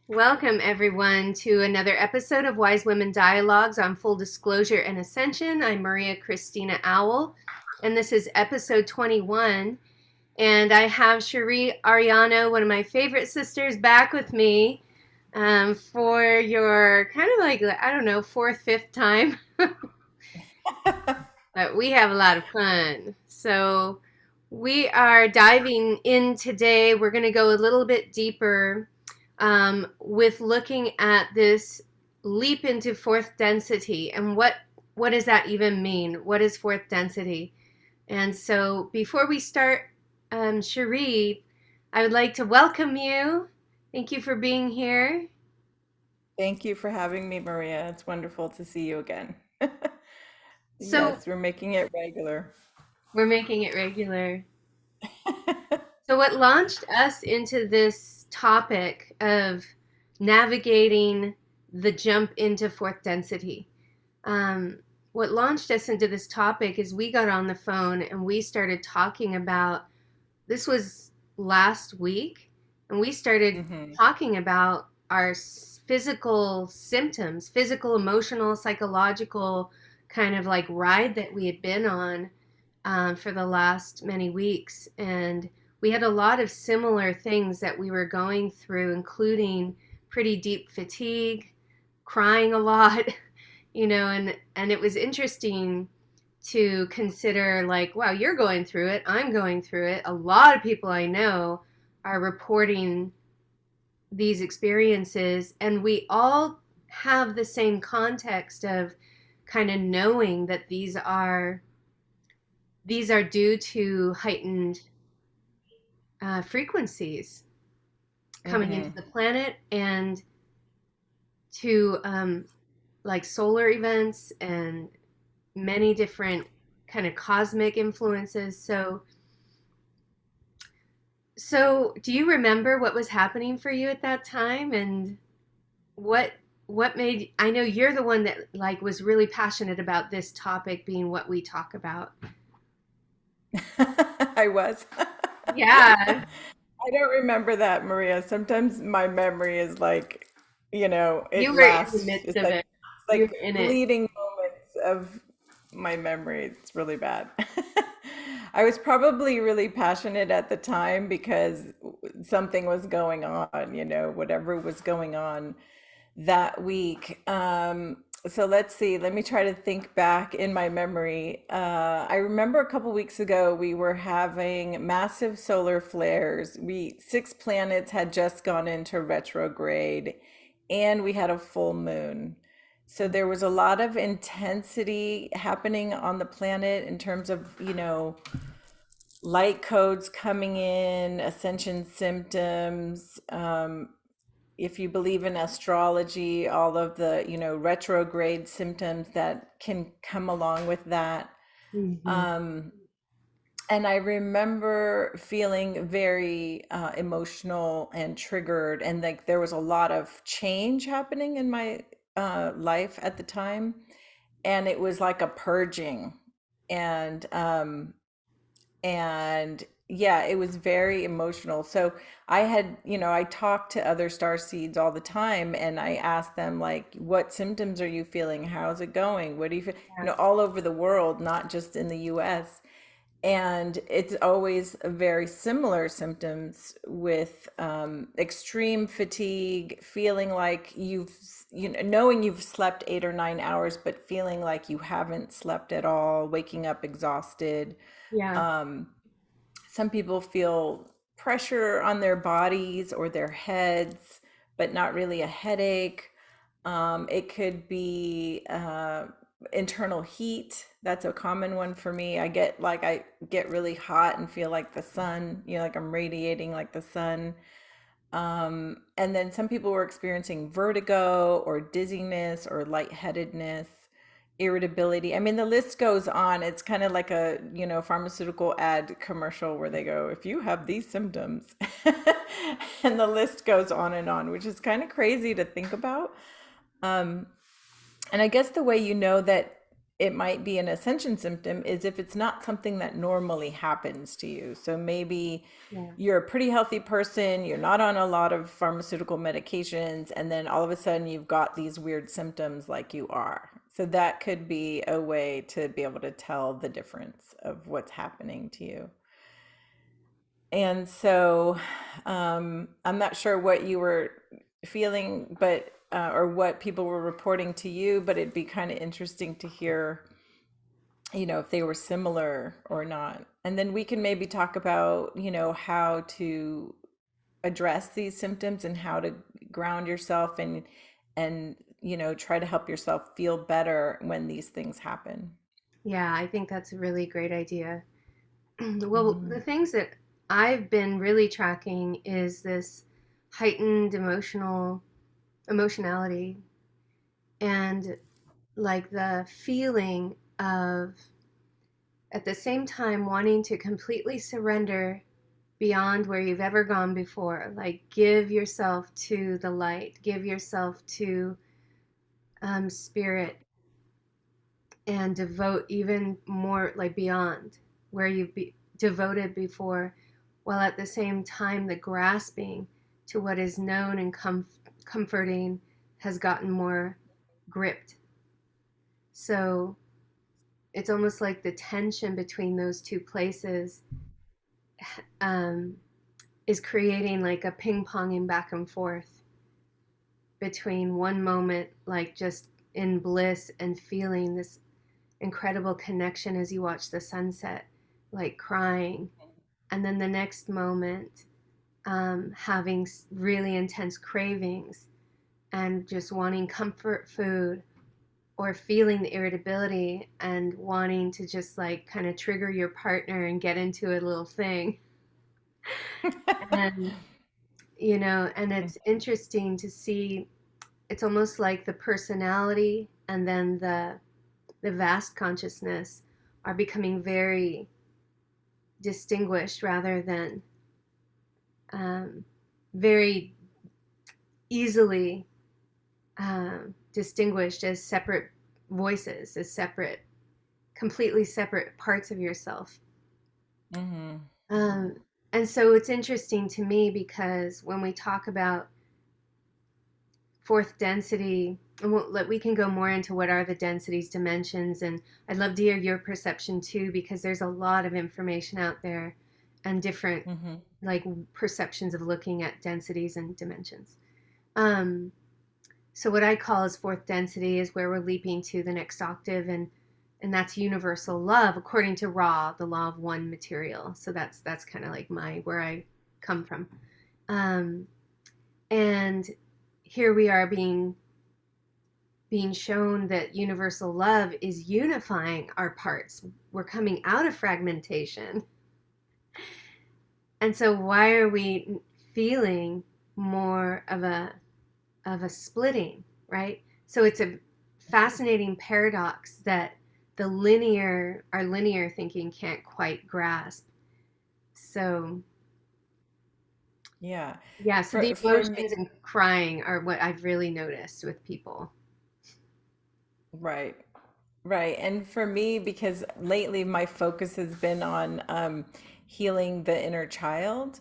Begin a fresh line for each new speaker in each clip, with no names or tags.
Welcome, everyone, to another episode of Wise Women Dialogues on Full Disclosure and Ascension. I'm Maria Christina Owl, and this is episode 21. And I have Cheri Arellano, one of my favorite sisters, back with me for your kind of like, I don't know, fourth, fifth time. But we have a lot of fun. So we are diving in today. We're going to go a little bit deeper with looking at this leap into fourth density and what does that even mean? What is fourth density? And so before we start, Cheri, I would like to welcome you. Thank you for being here.
Thank you for having me, Maria. It's wonderful to see you again.
So
Yes, we're making it regular.
we're making it regular. So, what launched us into this topic of navigating the jump into fourth density? What launched us into this topic is we got on the phone and we started talking about this was last week, and we started
hmm
talking about our physical symptoms, physical, emotional, psychological kind of like ride that we had been on for the last many weeks. And we had a lot of similar things that we were going through, including pretty deep fatigue, crying a lot, and it was interesting to consider like, wow, you're going through it, I'm going through it. A lot of people I know are reporting these experiences, and we all have the same context of kind of knowing that these are due to heightened frequencies coming into
hmm
the planet and to like solar events and many different kind of cosmic influences. So do you remember what was happening for you at that time, and what what made, I know you're the one that like was really passionate about this topic being what we talk about.
I was.
Yeah,
I don't remember that, Maria. Sometimes my memory is like,
you
it
were in the
lasts.
midst
It's
of
like
it.
it's
You
like
were in it.
fleeting moments of my memory. It's really bad. I was probably really passionate at the time because something was going on, whatever was going on that week. So let's see, let me try to think back in my memory. I remember a couple weeks ago we were having massive solar flares. Six planets had just gone into retrograde and we had a full moon. So there was a lot of intensity happening on the planet in terms of, light codes coming in, ascension symptoms, if you believe in astrology, all of the, retrograde symptoms that can come along with that.
Hmm.
Um, and I remember feeling very emotional and triggered, and like there was a lot of change happening in my life at the time, and it was like a purging, and and yeah, it was very emotional. So I had, I talked to other star seeds all the time and I asked them like, what symptoms are you feeling? How's it going? What do you feel?
Yeah.
All over the world, not just in the US. And it's always very similar symptoms with extreme fatigue, feeling like knowing you've slept 8 or 9 hours, but feeling like you haven't slept at all, waking up exhausted.
Yeah.
Um, some people feel pressure on their bodies or their heads, but not really a headache. It could be internal heat. That's a common one for me. I get really hot and feel like the sun, like I'm radiating like the sun. And then some people were experiencing vertigo or dizziness or lightheadedness, irritability. I mean, the list goes on. It's kind of like a, pharmaceutical ad commercial where they go, if you have these symptoms, and the list goes on, which is kind of crazy to think about. Um, and I guess the way you know that it might be an ascension symptom is if it's not something that normally happens to you. So maybe
Yeah.
you're a pretty healthy person, you're not on a lot of pharmaceutical medications, and then all of a sudden you've got these weird symptoms like you are. So that could be a way to be able to tell the difference of what's happening to you. And so I'm not sure what you were feeling, but or what people were reporting to you, but it'd be kind of interesting to hear, if they were similar or not. And then we can maybe talk about, how to address these symptoms and how to ground yourself and try to help yourself feel better when these things happen.
Yeah, I think that's a really great idea. Well, the
Hmm.
things that I've been really tracking is this heightened emotionality and like the feeling of at the same time wanting to completely surrender beyond where you've ever gone before. Like give yourself to the light, give yourself to spirit, and devote even more, like beyond where you've devoted before, while at the same time the grasping to what is known and comforting has gotten more gripped. So it's almost like the tension between those two places um, is creating like a ping ponging back and forth between one moment, like just in bliss and feeling this incredible connection as you watch the sunset, like crying. And then the next moment, having really intense cravings and just wanting comfort food, or feeling the irritability and wanting to just like kind of trigger your partner and get into a little thing. And, and it's interesting to see, it's almost like the personality and then the vast consciousness are becoming very distinguished rather than um, very easily distinguished as separate voices, as separate, completely separate parts of yourself.
Hmm.
Um, and so it's interesting to me because when we talk about fourth density, and we can go more into what are the densities, dimensions, and I'd love to hear your perception too, because there's a lot of information out there and different
Hmm.
like perceptions of looking at densities and dimensions. Um, so what I call as fourth density is where we're leaping to the next octave, and that's universal love according to Ra, the law of one material. So that's kind of like my where I come from. Um, and here we are being shown that universal love is unifying our parts. We're coming out of fragmentation. And so why are we feeling more of a splitting, right? So it's a fascinating paradox that our linear thinking can't quite grasp. So
Yeah.
yeah, so the
For me,
emotions and crying are what I've really noticed with people.
right. Right. And for me, because lately my focus has been on healing the inner child,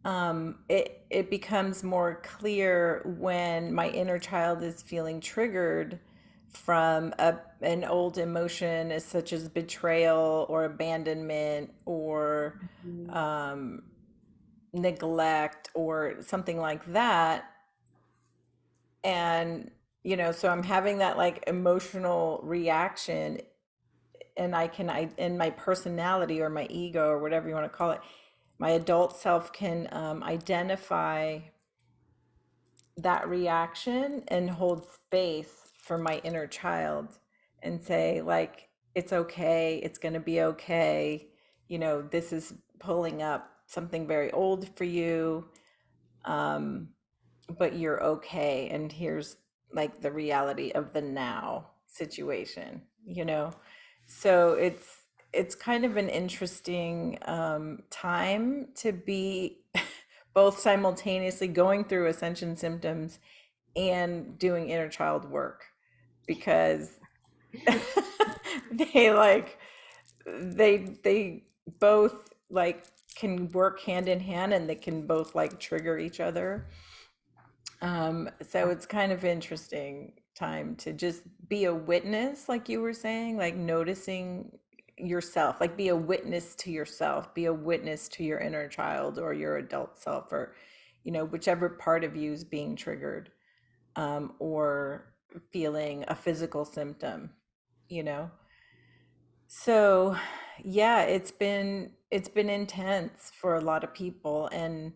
it becomes more clear when my inner child is feeling triggered from an old emotion as such as betrayal or abandonment or
Mhm.
um, neglect or something like that. And, so I'm having that like emotional reaction, and in my personality or my ego or whatever you want to call it, my adult self can identify that reaction and hold space for my inner child and say, like, it's okay, it's going to be okay. This is pulling up something very old for you, um, but you're okay. And here's like the reality of the now situation. So it's kind of an interesting time to be both simultaneously going through ascension symptoms and doing inner child work, because they like they both like can work hand in hand, and they can both like trigger each other. So it's kind of interesting time to just be a witness, like you were saying, like noticing yourself, like be a witness to yourself, be a witness to your inner child or your adult self, or whichever part of you is being triggered, or feeling a physical symptom, you know. So yeah, it's been intense for a lot of people, and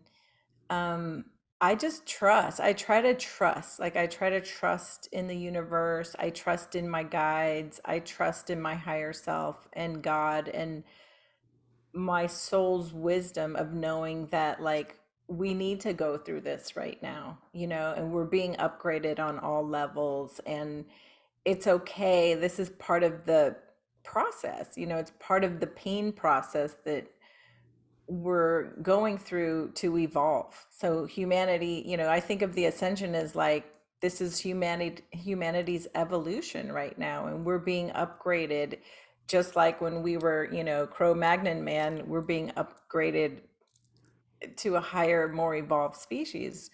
um, I just trust. I try to trust. Like I try to trust in the universe. I trust in my guides. I trust in my higher self and God and my soul's wisdom of knowing that like we need to go through this right now, and we're being upgraded on all levels, and it's okay. This is part of the process. It's part of the pain process that we're going through to evolve. So humanity, I think of the ascension as like this is humanity's evolution right now, and we're being upgraded just like when we were, Cro-Magnon man, we're being upgraded to a higher, more evolved species,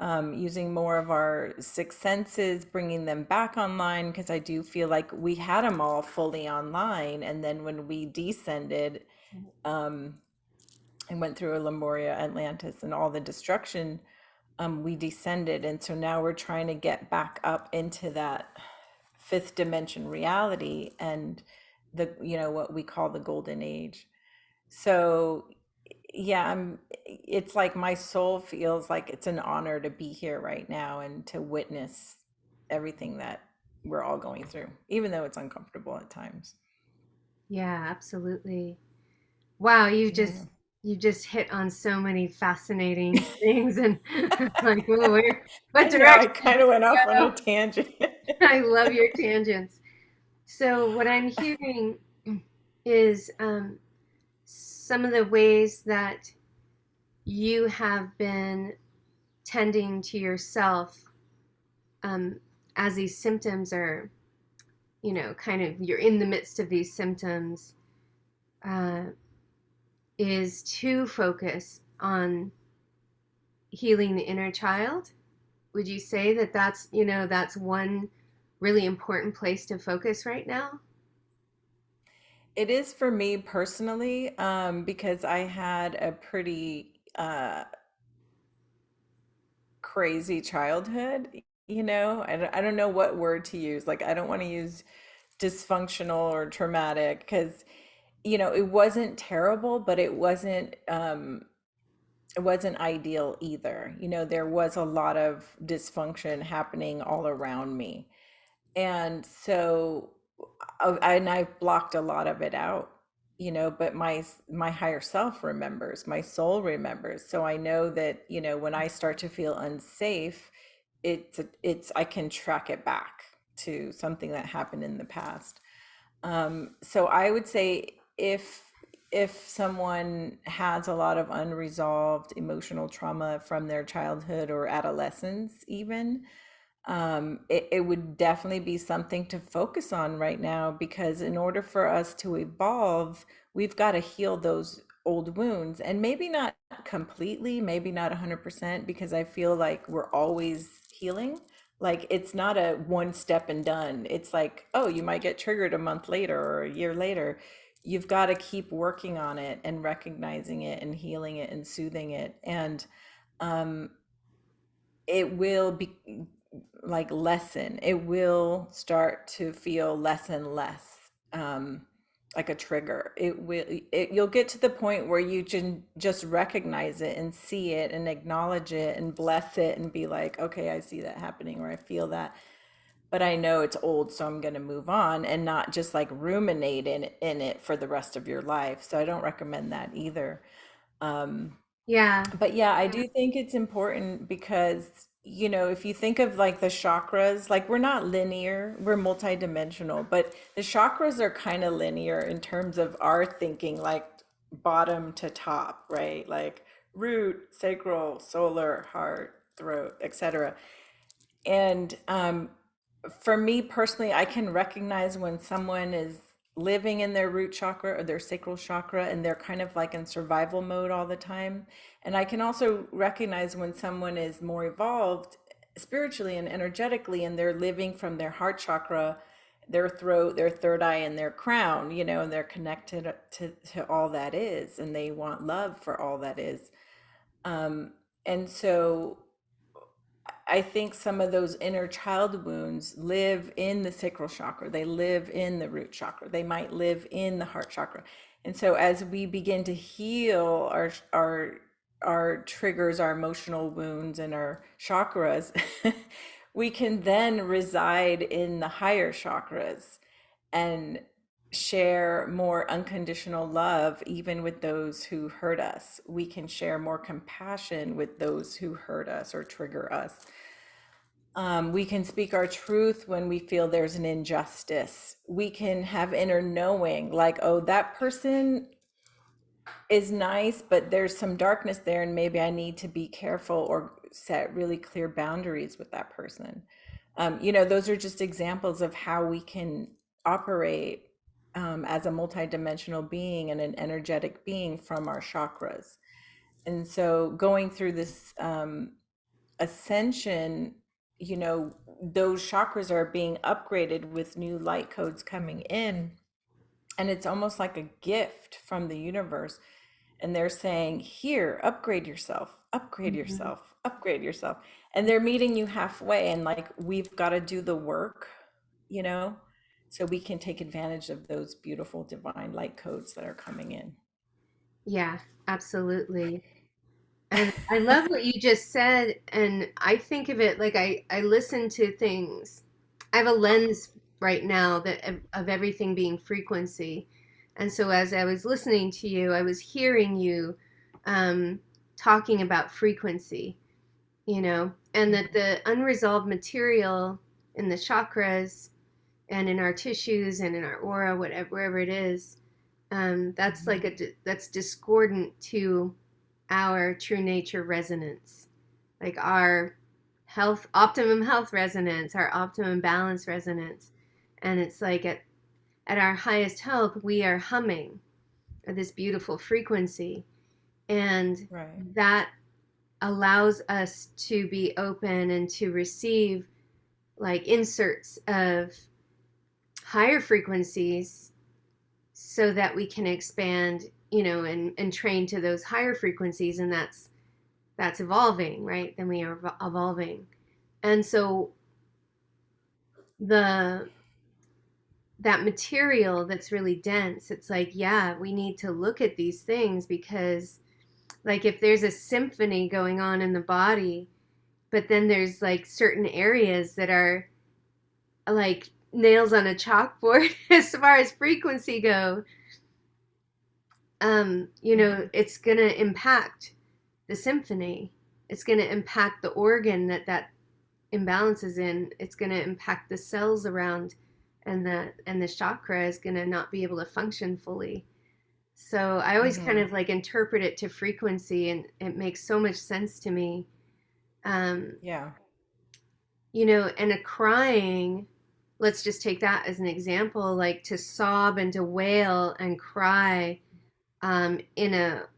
using more of our six senses, bringing them back online, because I do feel like we had them all fully online, and then when we descended, um, and went through a Lemuria, Atlantis, and all the destruction, we descended. And so now we're trying to get back up into that fifth dimension reality, and what we call the golden age. So yeah, it's like my soul feels like it's an honor to be here right now and to witness everything that we're all going through, even though it's uncomfortable at times.
Yeah, absolutely. Wow,
Yeah.
you just hit on so many fascinating things, and like, oh, what
I know I
direction
kind of went off on a
to
tangent.
go? I love your tangents. So what I'm hearing is some of the ways that you have been tending to yourself um, as these symptoms are, kind of you're in the midst of these symptoms, uh, is to focus on healing the inner child. Would you say that that's one really important place to focus right now?
It is for me personally, because I had a pretty crazy childhood. I don't know what word to use. Like, I don't want to use dysfunctional or traumatic, because, it wasn't terrible, but it wasn't ideal either. There was a lot of dysfunction happening all around me. And so and I've blocked a lot of it out, but my higher self remembers, my soul remembers. So I know that, when I start to feel unsafe, I can track it back to something that happened in the past. So I would say if someone has a lot of unresolved emotional trauma from their childhood or adolescence even, it would definitely be something to focus on right now, because in order for us to evolve, we've got to heal those old wounds, and maybe not completely, maybe not 100%, because I feel like we're always healing. Like it's not a one step and done. It's like, oh, you might get triggered a month later or a year later. You've got to keep working on it and recognizing it and healing it and soothing it. And um, it will be like lessen. It will start to feel less and less, um, like a trigger. You'll get to the point where you can just recognize it and see it and acknowledge it and bless it and be like, okay, I see that happening, or I feel that, but I know it's old, so I'm going to move on, and not just like ruminate in it for the rest of your life. So I don't recommend that either. Um,
Yeah.
but yeah, I do think it's important because, if you think of like the chakras, like we're not linear, we're multidimensional, but the chakras are kind of linear in terms of our thinking, like bottom to top, right? Like root, sacral, solar, heart, throat, etc. And for me personally, I can recognize when someone is living in their root chakra or their sacral chakra, and they're kind of like in survival mode all the time. And I can also recognize when someone is more evolved spiritually and energetically, and they're living from their heart chakra, their throat, their third eye, and their crown, and they're connected to all that is, and they want love for all that is. And so I think some of those inner child wounds live in the sacral chakra. They live in the root chakra. They might live in the heart chakra. And so as we begin to heal our triggers, our emotional wounds and our chakras, we can then reside in the higher chakras and share more unconditional love even with those who hurt us. We can share more compassion with those who hurt us or trigger us. We can speak our truth when we feel there's an injustice. We can have inner knowing, like, oh, that person is nice, but there's some darkness there, and maybe I need to be careful or set really clear boundaries with that person. Those are just examples of how we can operate as a multidimensional being and an energetic being from our chakras. And so going through this ascension, those chakras are being upgraded with new light codes coming in. And it's almost like a gift from the universe. And they're saying, here, upgrade yourself, upgrade
Mhm.
yourself, upgrade yourself. And they're meeting you halfway. And like, we've got to do the work, you know, so we can take advantage of those beautiful divine light codes that are coming in.
Yeah, absolutely. And I love what you just said, and I think of it like I listen to things. I have a lens right now that of everything being frequency. And so as I was listening to you, I was hearing you um, talking about frequency, and that
Mhm.
the unresolved material in the chakras and in our tissues and in our aura, whatever, wherever it is, that's like
Mhm.
that's discordant to our true nature resonance, like our optimum health resonance, our optimum balance resonance. And it's like at our highest health, we are humming at this beautiful frequency. And
Right.
that allows us to be open and to receive like inserts of higher frequencies so that we can expand, and train to those higher frequencies. And that's evolving, right? Then we are evolving. And so the that material that's really dense, it's like, yeah, we need to look at these things because like if there's a symphony going on in the body, but then there's like certain areas that are like nails on a chalkboard as far as frequency go,
Mhm.
it's gonna impact the symphony. It's gonna impact the organ that imbalance is in. It's gonna impact the cells around, and the chakra is gonna not be able to function fully. So I always kind
Mhm.
of like interpret it to frequency, and it makes so much sense to me. Um,
Yeah.
and a crying, let's just take that as an example, like to sob and to wail and cry, in a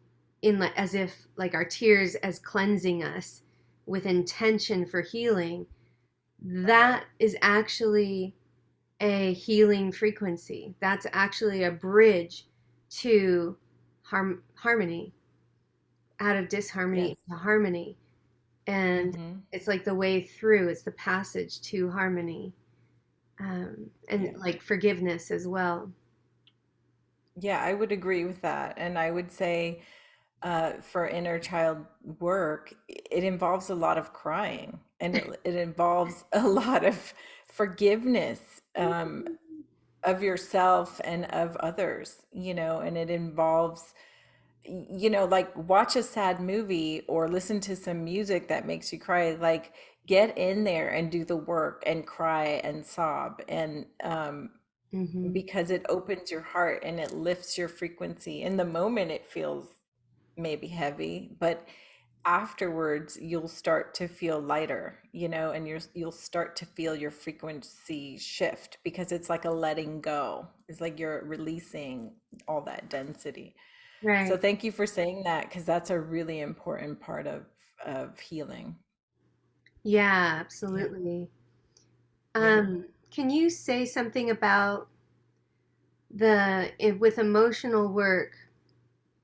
in like as if like our tears as cleansing us with intention for healing.
Right.
That is actually a healing frequency. That's actually a bridge to harmony, out of
Yes.
disharmony to harmony. And
Mhm.
it's like the way through, it's the passage to harmony, and
Yeah.
like forgiveness as well.
Yeah, I would agree with that. And I would say for inner child work, it involves a lot of crying and it involves a lot of forgiveness of yourself and of others, and it involves, like watch a sad movie or listen to some music that makes you cry. Like get in there and do the work and cry and sob. And
Mm-hmm.
because it opens your heart and it lifts your frequency. In the moment, it feels maybe heavy, but afterwards you'll start to feel lighter, and you'll start to feel your frequency shift because it's like a letting go. It's like you're releasing all that density. So
Right.
thank you for saying that, because that's a really important part of healing.
Yeah,
Yeah.
absolutely.
Yeah.
Can you say something about with emotional work?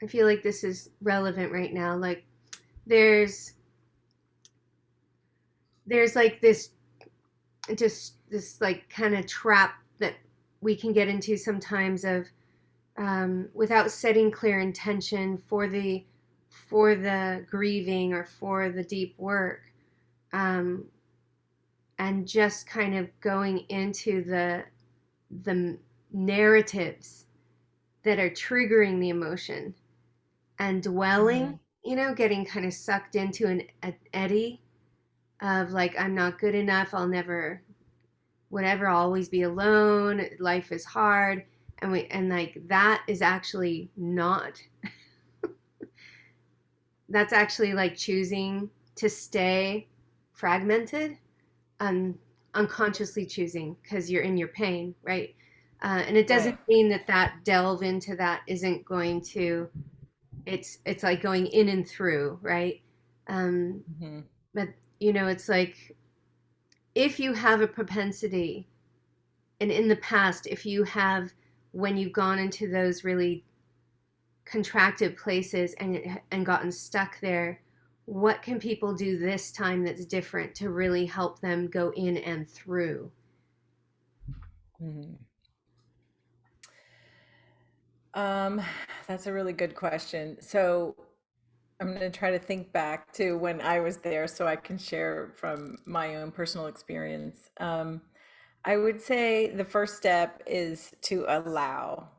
I feel like this is relevant right now. Like there's there's like this like kind of trap that we can get into sometimes of without setting clear intention for the grieving or for the deep work, um, and just kind of going into the narratives that are triggering the emotion and dwelling,
Hmm.
getting kind of sucked into an eddy of like, I'm not good enough, I'll never, whatever, I'll always be alone, life is hard. And like that is actually not, that's actually like choosing to stay fragmented, un, unconsciously choosing because you're in your pain, right? And it doesn't
Right.
mean that delve into that isn't going to, it's like going in and through, right? um,
Hmm.
but it's like if you have a propensity, and in the past, if you have, when you've gone into those really contracted places and gotten stuck there, what can people do this time that's different to really help them go in and through?
Hmm. Um, that's a really good question. So I'm going to try to think back to when I was there so I can share from my own personal experience. I would say the first step is to allow,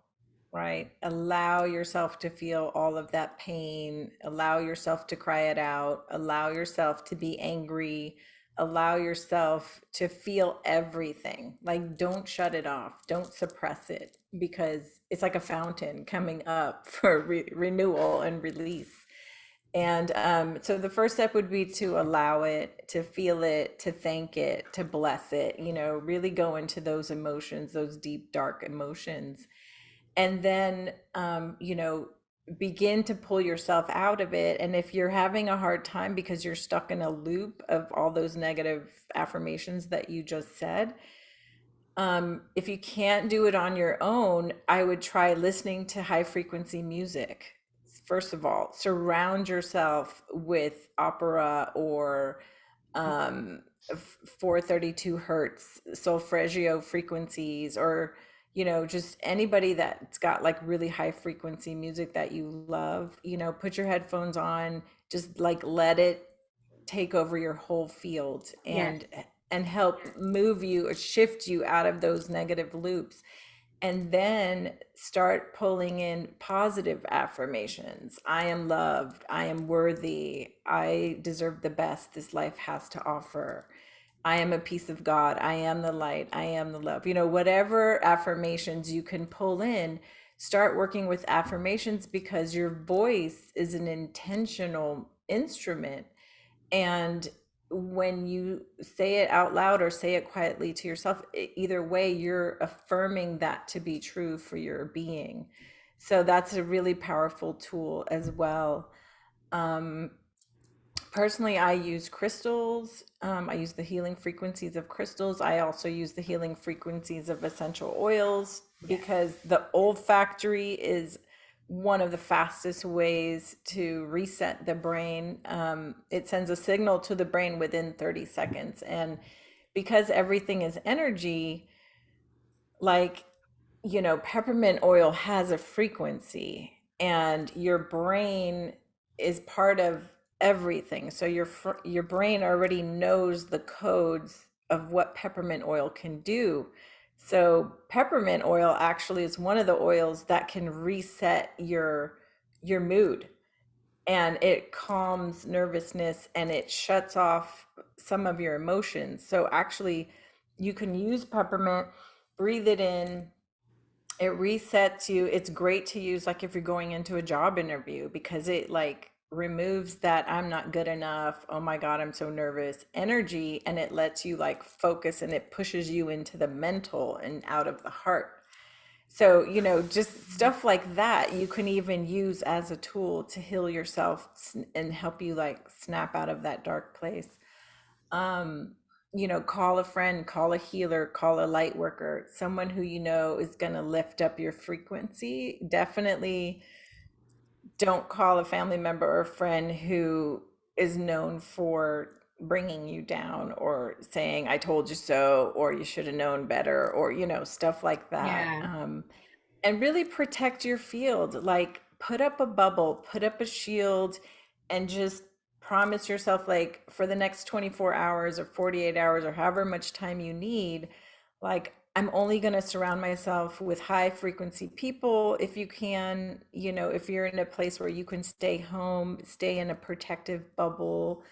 right? Allow yourself to feel all of that pain, allow yourself to cry it out, allow yourself to be angry, allow yourself to feel everything. Like, don't shut it off, don't suppress it, because it's like a fountain coming up for renewal and release. And so the first step would be to allow it, to feel it, to thank it, to bless it, really go into those emotions, those deep, dark emotions. And then, begin to pull yourself out of it. And if you're having a hard time because you're stuck in a loop of all those negative affirmations that you just said, if you can't do it on your own, I would try listening to high frequency music. First of all, surround yourself with opera or um, 432 hertz solfeggio frequencies, or just anybody that's got like really high frequency music that you love. Put your headphones on, just like let it take over your whole field,
Yes.
and help move you or shift you out of those negative loops. And then start pulling in positive affirmations. I am loved, I am worthy, I deserve the best this life has to offer, I am a piece of God, I am the light, I am the love. Whatever affirmations you can pull in, start working with affirmations, because your voice is an intentional instrument. And when you say it out loud or say it quietly to yourself, either way, you're affirming that to be true for your being. So that's a really powerful tool as well. Um, Personally, I use crystals. I use the healing frequencies of crystals. I also use the healing frequencies of essential oils,
Yes.
because the olfactory is one of the fastest ways to reset the brain. It sends a signal to the brain within 30 seconds. And because everything is energy, like, peppermint oil has a frequency, and your brain is part of everything. So your brain already knows the codes of what peppermint oil can do. So peppermint oil actually is one of the oils that can reset your mood, and it calms nervousness and it shuts off some of your emotions. So actually, you can use peppermint, breathe it in, it resets you. It's great to use like if you're going into a job interview, because it like removes that I'm not good enough, oh my God, I'm so nervous energy, and it lets you like focus, and it pushes you into the mental and out of the heart. So, just stuff like that you can even use as a tool to heal yourself and help you like snap out of that dark place. Um, call a friend, call a healer, call a light worker, someone who is going to lift up your frequency. Definitely don't call a family member or friend who is known for bringing you down or saying I told you so, or you should have known better, or stuff like that.
Yeah.
And really protect your field. Like put up a bubble, put up a shield, and just promise yourself, like for the next 24 hours or 48 hours or however much time you need, like I'm only going to surround myself with high frequency people. If you can, if you're in a place where you can stay home, stay in a protective bubble,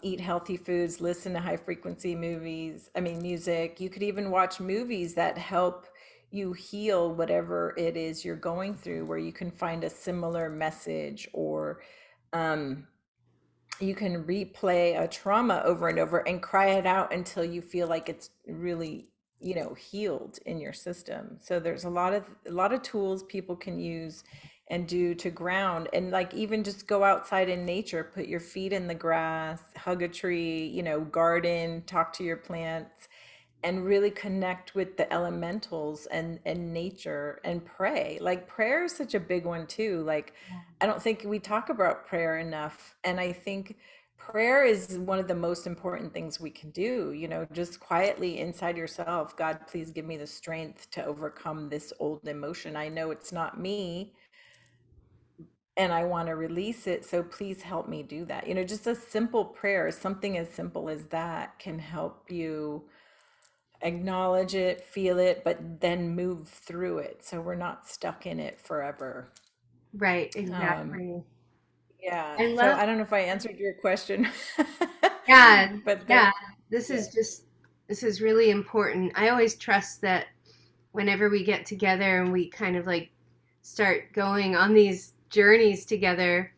eat healthy foods, listen to high frequency music. You could even watch movies that help you heal whatever it is you're going through, where you can find a similar message, or um, you can replay a trauma over and over and cry it out until you feel like it's really, healed in your system. So there's a lot of tools people can use and do to ground, and like even just go outside in nature, put your feet in the grass, hug a tree, garden, talk to your plants, and really connect with the elementals and nature, and pray. Like prayer is such a big one too. Like I don't think we talk about prayer enough, and I think prayer is one of the most important things we can do, just quietly inside yourself. God, please give me the strength to overcome this old emotion. I know it's not me, and I want to release it, so please help me do that. Just a simple prayer, something as simple as that can help you acknowledge it, feel it, but then move through it, so we're not stuck in it forever.
Right,
Um,
exactly.
yeah,
I
so
love,
I don't know if I answered your question,
yeah,
but
yeah. This
yeah.
is just, this is really important. I always trust that whenever we get together and we kind of like start going on these journeys together,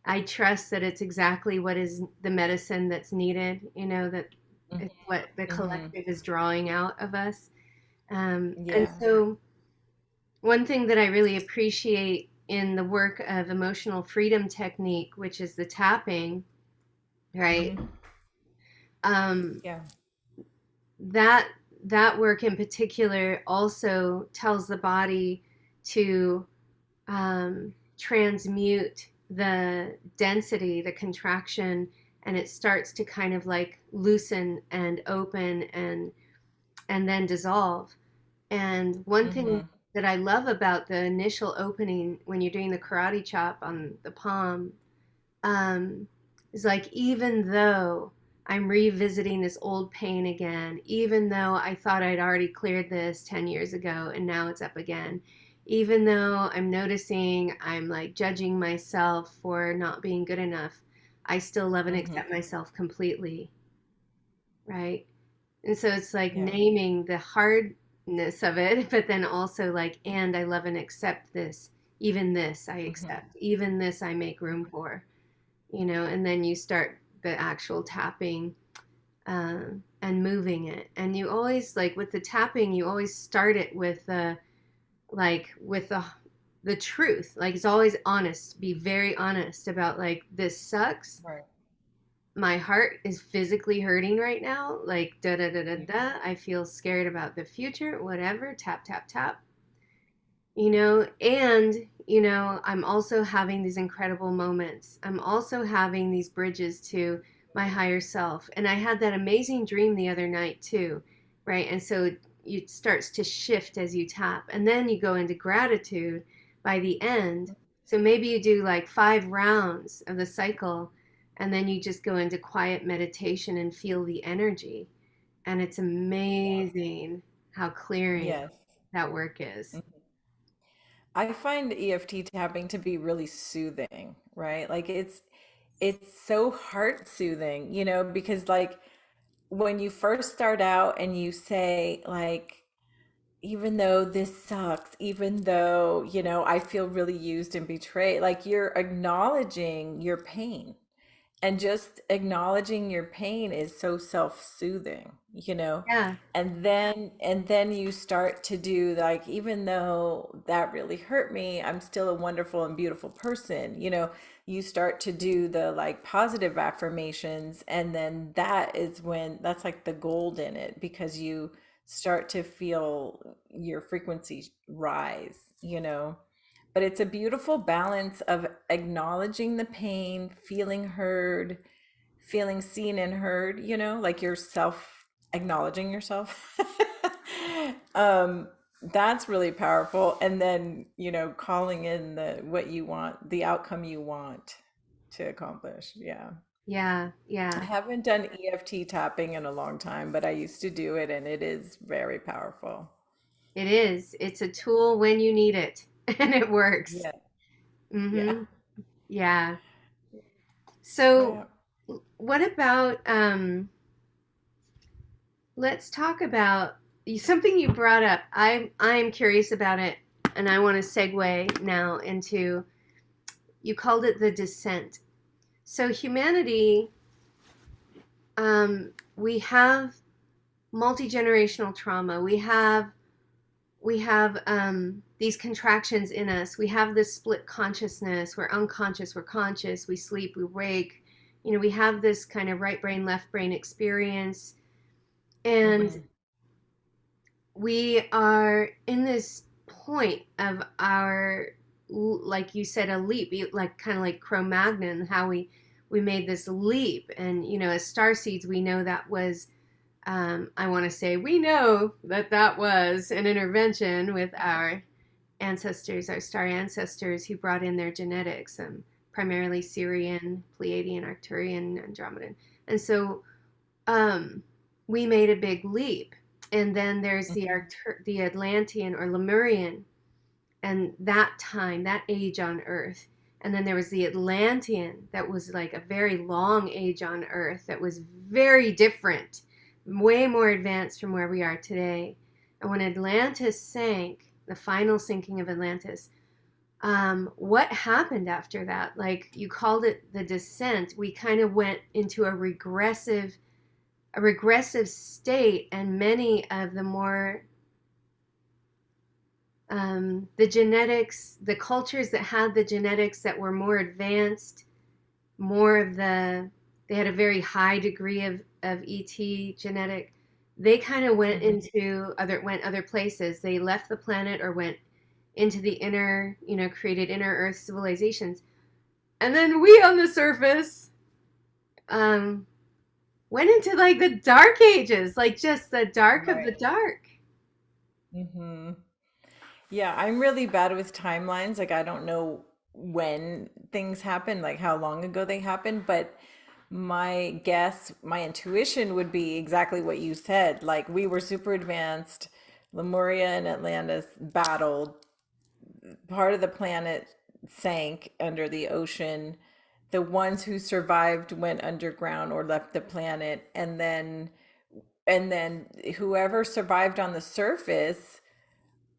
I trust that it's exactly what is the medicine that's needed, that
Mhm,
it's what the
mhm.
collective is drawing out of us. And
Yeah.
so, one thing that I really appreciate in the work of emotional freedom technique, which is the tapping, right?
Mhm.
Um,
Yeah.
that that work in particular also tells the body to transmute the density, the contraction, and it starts to kind of like loosen and open and then dissolve. And one thing
Mhm.
that I love about the initial opening when you're doing the karate chop on the palm, um, is like, even though I'm revisiting this old pain again, even though I thought I'd already cleared this 10 years ago and now it's up again, even though I'm noticing I'm like judging myself for not being good enough, I still love and
Mhm.
accept myself completely, right? And so it's like
Yeah.
naming the hardness of it, but then also like, and I love and accept this. Even this I
Mhm.
accept. Even this I make room for, and then you start the actual tapping, and moving it. And you always, like with the tapping, you always start it with the truth. Like it's always honest. Be very honest about like, this sucks.
Right.
My heart is physically hurting right now. Like da da da da
Yeah.
da. I feel scared about the future. Whatever. Tap tap tap. And I'm also having these incredible moments. I'm also having these bridges to my higher self. And I had that amazing dream the other night too, right? And so it starts to shift as you tap. And then you go into gratitude by the end. So maybe you do like 5 rounds of the cycle, and then you just go into quiet meditation and feel the energy. And it's amazing how clearing
Yes.
that work is.
Mhm. I find EFT tapping to be really soothing, right? Like it's so heart soothing, because like when you first start out and you say like even though this sucks, even though, I feel really used and betrayed, like you're acknowledging your pain. And just acknowledging your pain is so self-soothing,
Yeah.
and then you start to do, like, even though that really hurt me, I'm still a wonderful and beautiful person. You start to do the, like, positive affirmations, and then that's like the gold in it, because you start to feel your frequency rise, but it's a beautiful balance of acknowledging the pain, feeling heard, feeling seen and heard, like yourself, acknowledging yourself. um, that's really powerful. And then, calling in what you want, the outcome you want to accomplish. Yeah.
Yeah.
I
Yeah.
haven't done EFT tapping in a long time, but I used to do it, and it is very powerful.
It is. It's a tool when you need it, and it works.
Yeah. Yeah.
Mm-hmm. Yeah. So,
Yeah.
what about let's talk about something you brought up. I'm curious about it, and I want to segue now into, you called it the descent. So humanity, we have multi-generational trauma. We have these contractions in us. We have this split consciousness. We're unconscious, we're conscious, we sleep, we wake. We have this kind of right brain, left brain experience. And
Hmm.
we are in this point of our, like you said, a leap, like kind of like Cro-Magnon, how we made this leap. And as star seeds, we know that was, I want to say, we know that that was an intervention with our ancestors, our star ancestors, who brought in their genetics, primarily Syrian, Pleiadian, Arcturian, Andromedan. And so um, we made a big leap. And then there's the Atlantean or Lemurian, and that time, that age on Earth. And then there was the Atlantean, that was like a very long age on Earth, that was very different, way more advanced from where we are today. And when Atlantis sank, the final sinking of Atlantis, what happened after that? Like you called it the descent. We kind of went into a regressive state, and many of the more the genetics, the cultures that had the genetics that were more advanced, more of they had a very high degree of ET genetic. They kind of went
Hmm.
into other places. They left the planet or went into the inner, created inner Earth civilizations. And then we on the surface um, went into like the dark ages, like just the dark of the
Right.
dark.
Hmm. Yeah, I'm really bad with timelines. Like, I don't know when things happen, like how long ago they happened, but my guess, my intuition would be exactly what you said. Like, we were super advanced. Lemuria and Atlantis battled. Part of the planet sank under the ocean. The ones who survived went underground or left the planet, and then whoever survived on the surface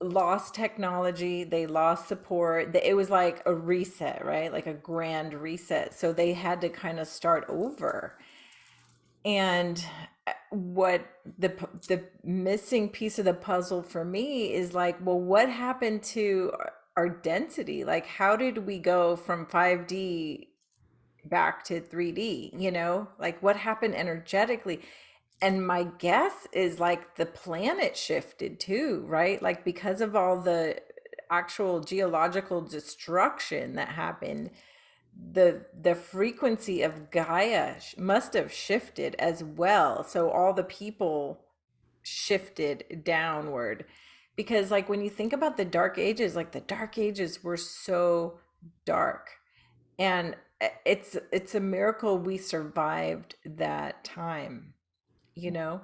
lost technology, they lost support. It was like a reset, right? Like a grand reset. So they had to kind of start over. And what the missing piece of the puzzle for me is, like, well, what happened to our density? Like, how did we go from 5D back to 3D, Like, what happened energetically? And my guess is, like, the planet shifted too, right? Like, because of all the actual geological destruction that happened, the frequency of Gaia must have shifted as well. So all the people shifted downward. Because, like, when you think about the dark ages, like, the dark ages were so dark. And it's a miracle we survived that time, you know?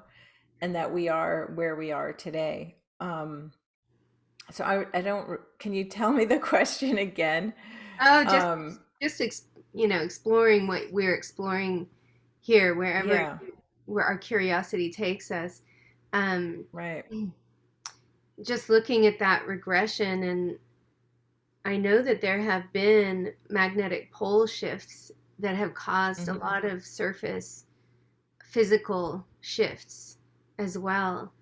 And that we are where we are today. So I don't, can you tell me the question again?
Oh, just
Um,
just exploring what we're exploring here,
yeah,
where our curiosity takes us. Um,
right.
just looking at that regression, and I know that there have been magnetic pole shifts that have caused a
Hmm.
lot of surface physical shifts as well.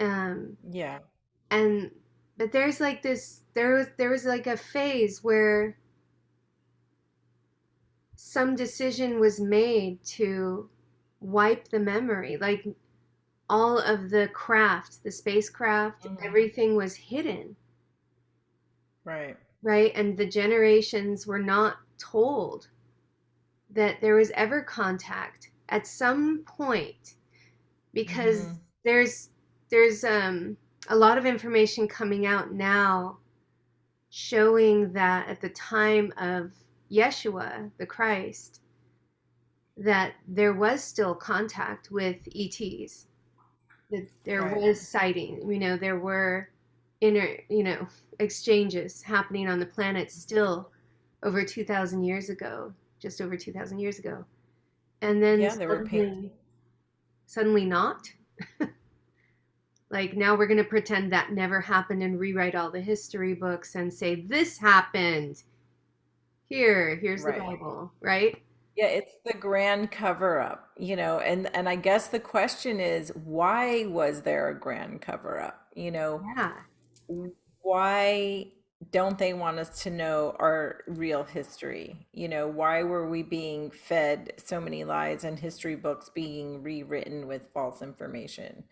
Um,
Yeah.
and but there's like this there was like a phase where some decision was made to wipe the memory, like all of the craft, the spacecraft,
Hmm.
everything was hidden,
Right.
right? And the generations were not told that there was ever contact at some point, because
Hmm.
there's a lot of information coming out now showing that at the time of Yeshua the Christ, that there was still contact with ETs, that there
Right.
was sighting, there were inner, exchanges happening on the planet still over 2,000 years ago, just over 2,000 years ago. And then
Yeah, they were painting.
suddenly not. Like now we're going to pretend that never happened and rewrite all the history books and say this happened. Here's the
Right.
Bible, right?
Yeah, it's the grand cover up, and I guess the question is, why was there a grand cover up?
Yeah.
Why don't they want us to know our real history? Why were we being fed so many lies and history books being rewritten with false information?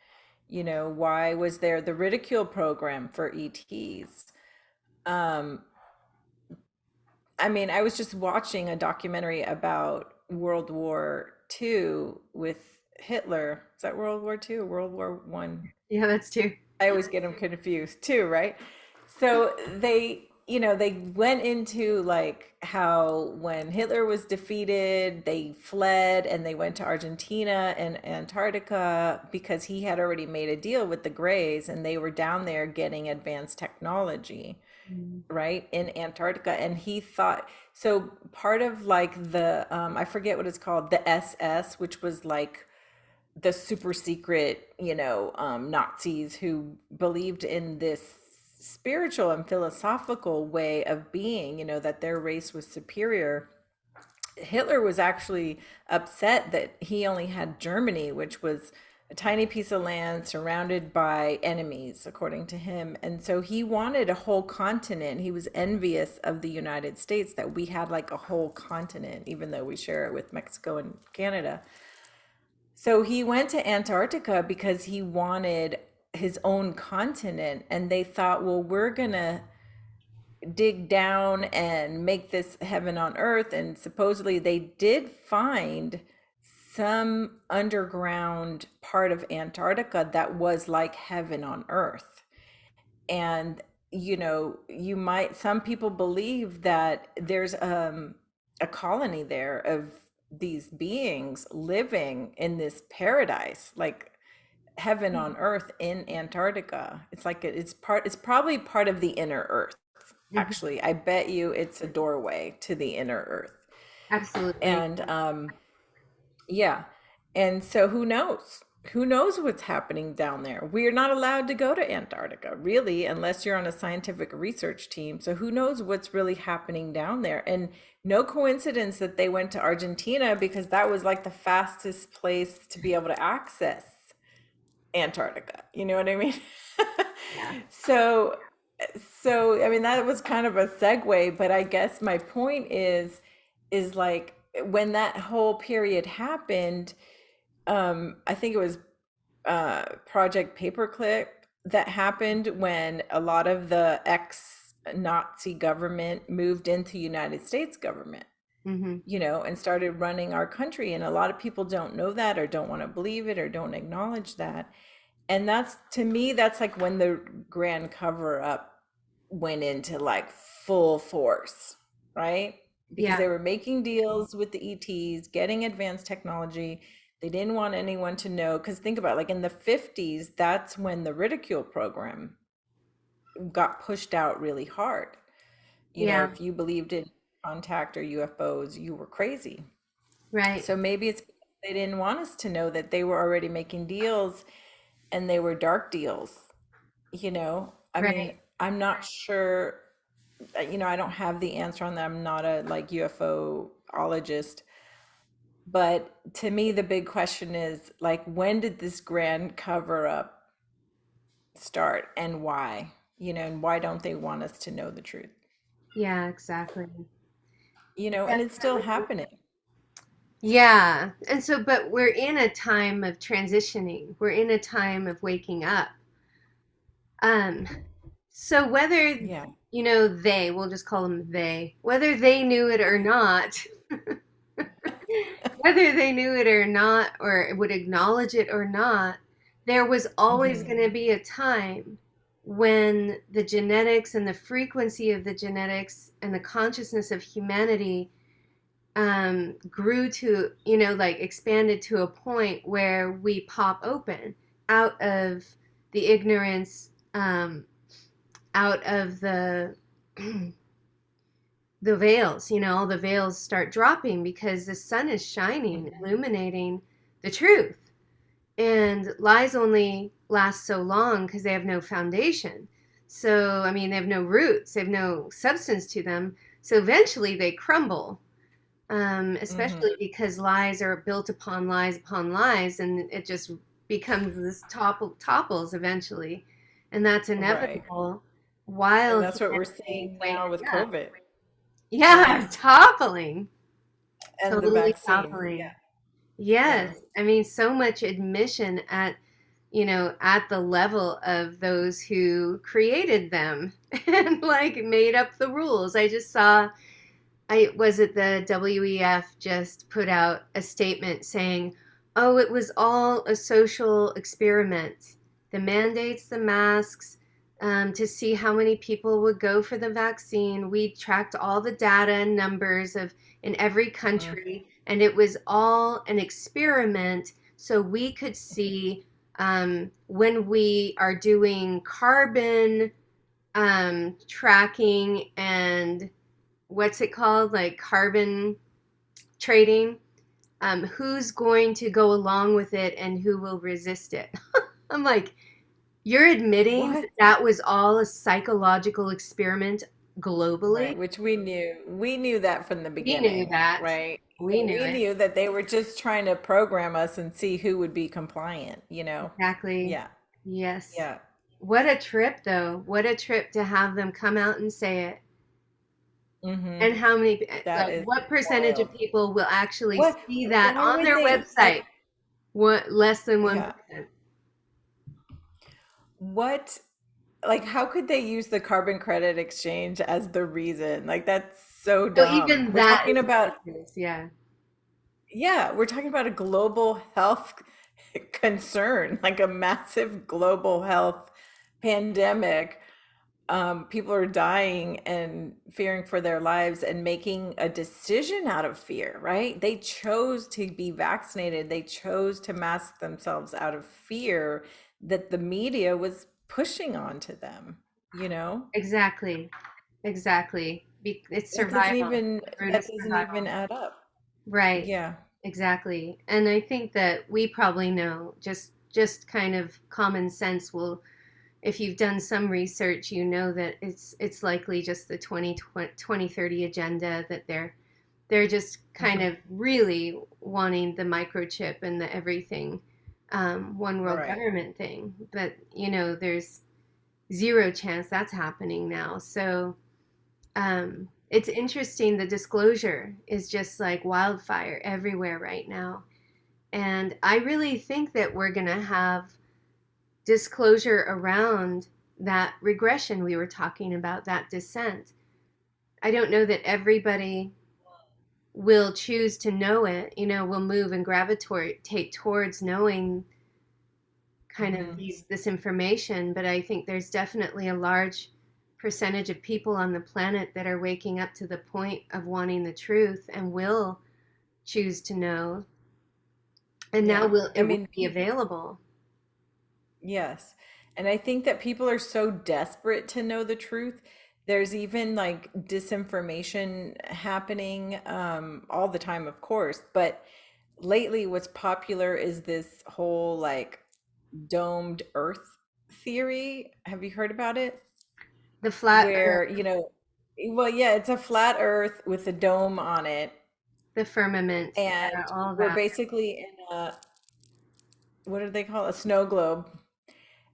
Why was there the ridicule program for ETs? Um, I mean, I was just watching a documentary about World War II with Hitler. Is that World War II or World War One?
Yeah, that's too.
I always get them confused too, right? So they went into like how when Hitler was defeated, they fled and they went to Argentina and Antarctica because he had already made a deal with the Greys and they were down there getting advanced technology,
Mm.
right, in Antarctica. And he thought, so part of like the I forget what it's called, the SS, which was like the super secret, Nazis who believed in this spiritual and philosophical way of being, that their race was superior. Hitler was actually upset that he only had Germany, which was a tiny piece of land surrounded by enemies, according to him. And so he wanted a whole continent. He was envious of the United States that we had like a whole continent, even though we share it with Mexico and Canada. So he went to Antarctica because he wanted his own continent. And they thought, well, we're going to dig down and make this heaven on earth. And supposedly they did find some underground part of Antarctica that was like heaven on earth. And some people believe that there's a colony there of these beings living in this paradise, like heaven on earth in Antarctica. It's like it's probably part of the inner earth.
Mhm.
Actually, I bet you it's a doorway to the inner earth.
Absolutely.
And yeah. And so who knows? Who knows what's happening down there? We're not allowed to go to Antarctica, really, unless you're on a scientific research team. So who knows what's really happening down there? And no coincidence that they went to Argentina because that was like the fastest place to be able to access Antarctica. You know what I mean?
Yeah.
So so I mean that was kind of a segue, but I guess my point is like when that whole period happened, I think it was Project Paperclip that happened when a lot of the ex-Nazi government moved into United States government,
Hmm.
and started running our country. And a lot of people don't know that or don't want to believe it or don't acknowledge that. And that's, to me, that's like when the grand cover up went into like full force, right? Because
Yeah.
they were making deals with the ETs, getting advanced technology. They didn't want anyone to know. Because think about it, like in the 50s, that's when the ridicule program got pushed out really hard.
Yeah.
If you believed in contact or UFOs, you were crazy.
Right.
So maybe it's because they didn't want us to know that they were already making deals and they were dark deals. I mean,
Right.
I'm not sure, I don't have the answer on that. I'm not a like UFOologist, but to me, the big question is like, when did this grand cover up start and why? And why don't they want us to know the truth?
Yeah, exactly.
And it's still
Definitely.
happening.
Yeah. And so, but we're in a time of transitioning. We're in a time of waking up. Um, so whether,
Yeah.
we'll just call them they, whether they knew it or not, whether they knew it or not, or would acknowledge it or not, there was always
Hmm.
going to be a time when the genetics and the frequency of the genetics and the consciousness of humanity grew to, like expanded to a point where we pop open out of the ignorance, out of the veils, all the veils start dropping because the sun is shining,
Hmm.
illuminating the truth. And lies only last so long because they have no foundation. So, I mean, they have no roots, they have no substance to them. So eventually they crumble,
Hmm.
especially because lies are built upon lies, and it just becomes this topples eventually. And that's
Right.
inevitable
And
while
that's what we're
humanity
seeing now
wakes
with
up.
COVID. Yeah.
Yeah, toppling,
And the
totally
vaccine.
toppling.
Yeah. Yeah.
Yes, I mean, so much admission at the level of those who created them and like made up the rules. I just saw, I was it the WEF just put out a statement saying, "Oh, it was all a social experiment. The mandates, the masks, to see how many people would go for the vaccine. We tracked all the data and numbers of in every
Mm.
country, and it was all an experiment so we could see when we are doing carbon tracking and what's it called, like carbon trading, who's going to go along with it and who will resist it." I'm like, you're admitting
What?
that that was all a psychological experiment globally?
Right, which we knew. We knew that from the
We knew
beginning,
that.
right?
We knew
We
it.
knew that they were just trying to program us and see who would be compliant.
Exactly.
Yeah.
Yes.
Yeah.
What a trip, though. What a trip to have them come out and say it.
Hmm.
And how many,
That
like,
is
what percentage of
wild.
people will actually
What,
see that
why
on
would
their
they
website? What, less than
yeah.
1%.
What, like, how could they use the carbon credit exchange as the reason? Like, that's so
So
dumb.
even
We're
that
talking
is
about,
ridiculous. Yeah.
yeah, we're talking about a global health concern, like a massive global health pandemic. People are dying and fearing for their lives and making a decision out of fear, right? They chose to be vaccinated. They chose to mask themselves out of fear that the media was pushing onto them, you know?
Exactly. Exactly. It's
That doesn't
survival.
even
The root of
that doesn't even
survival.
add up.
Right.
Yeah.
Exactly. And I think that we probably know, just kind of common sense will, if you've done some research, you know that it's likely just the 2030 agenda, that they're just kind
Mhm.
of really wanting the microchip and the everything, one world
Right.
government thing. But there's zero chance that's happening now. So it's interesting. The disclosure is just like wildfire everywhere right now. And I really think that we're going to have disclosure around that regression we were talking about, that descent. I don't know that everybody will choose to know it, will move and gravitate towards knowing kind of
Hmm.
this information, but I think there's definitely a large percentage of people on the planet that are waking up to the point of wanting the truth and will choose to know, and now
Yeah.
will
I
it will
mean,
be available.
yes. And I think that people are so desperate to know the truth. There's even like disinformation happening all the time, of course. But lately, what's popular is this whole like domed earth theory. Have you heard about it?
The flat earth,
Where, well, yeah, it's a flat Earth with a dome on it,
the firmament, yeah,
and
all
we're
that,
basically in what do they call it? A snow globe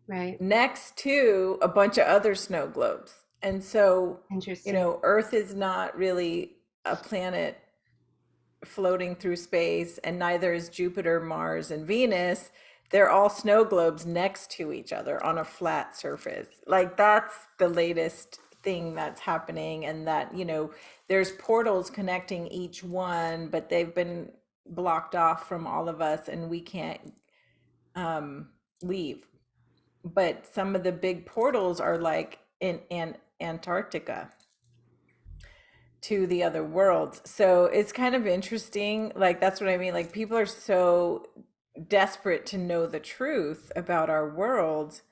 right?
next to a bunch of other snow globes. And so,
Interesting.
Earth is not really a planet floating through space, and neither is Jupiter, Mars, and Venus. They're all snow globes next to each other on a flat surface. Like that's the latest thing that's happening, and that, there's portals connecting each one, but they've been blocked off from all of us, and we can't leave. But some of the big portals are like in Antarctica to the other worlds. So it's kind of interesting. Like, that's what I mean. Like, people are so desperate to know the truth about our world.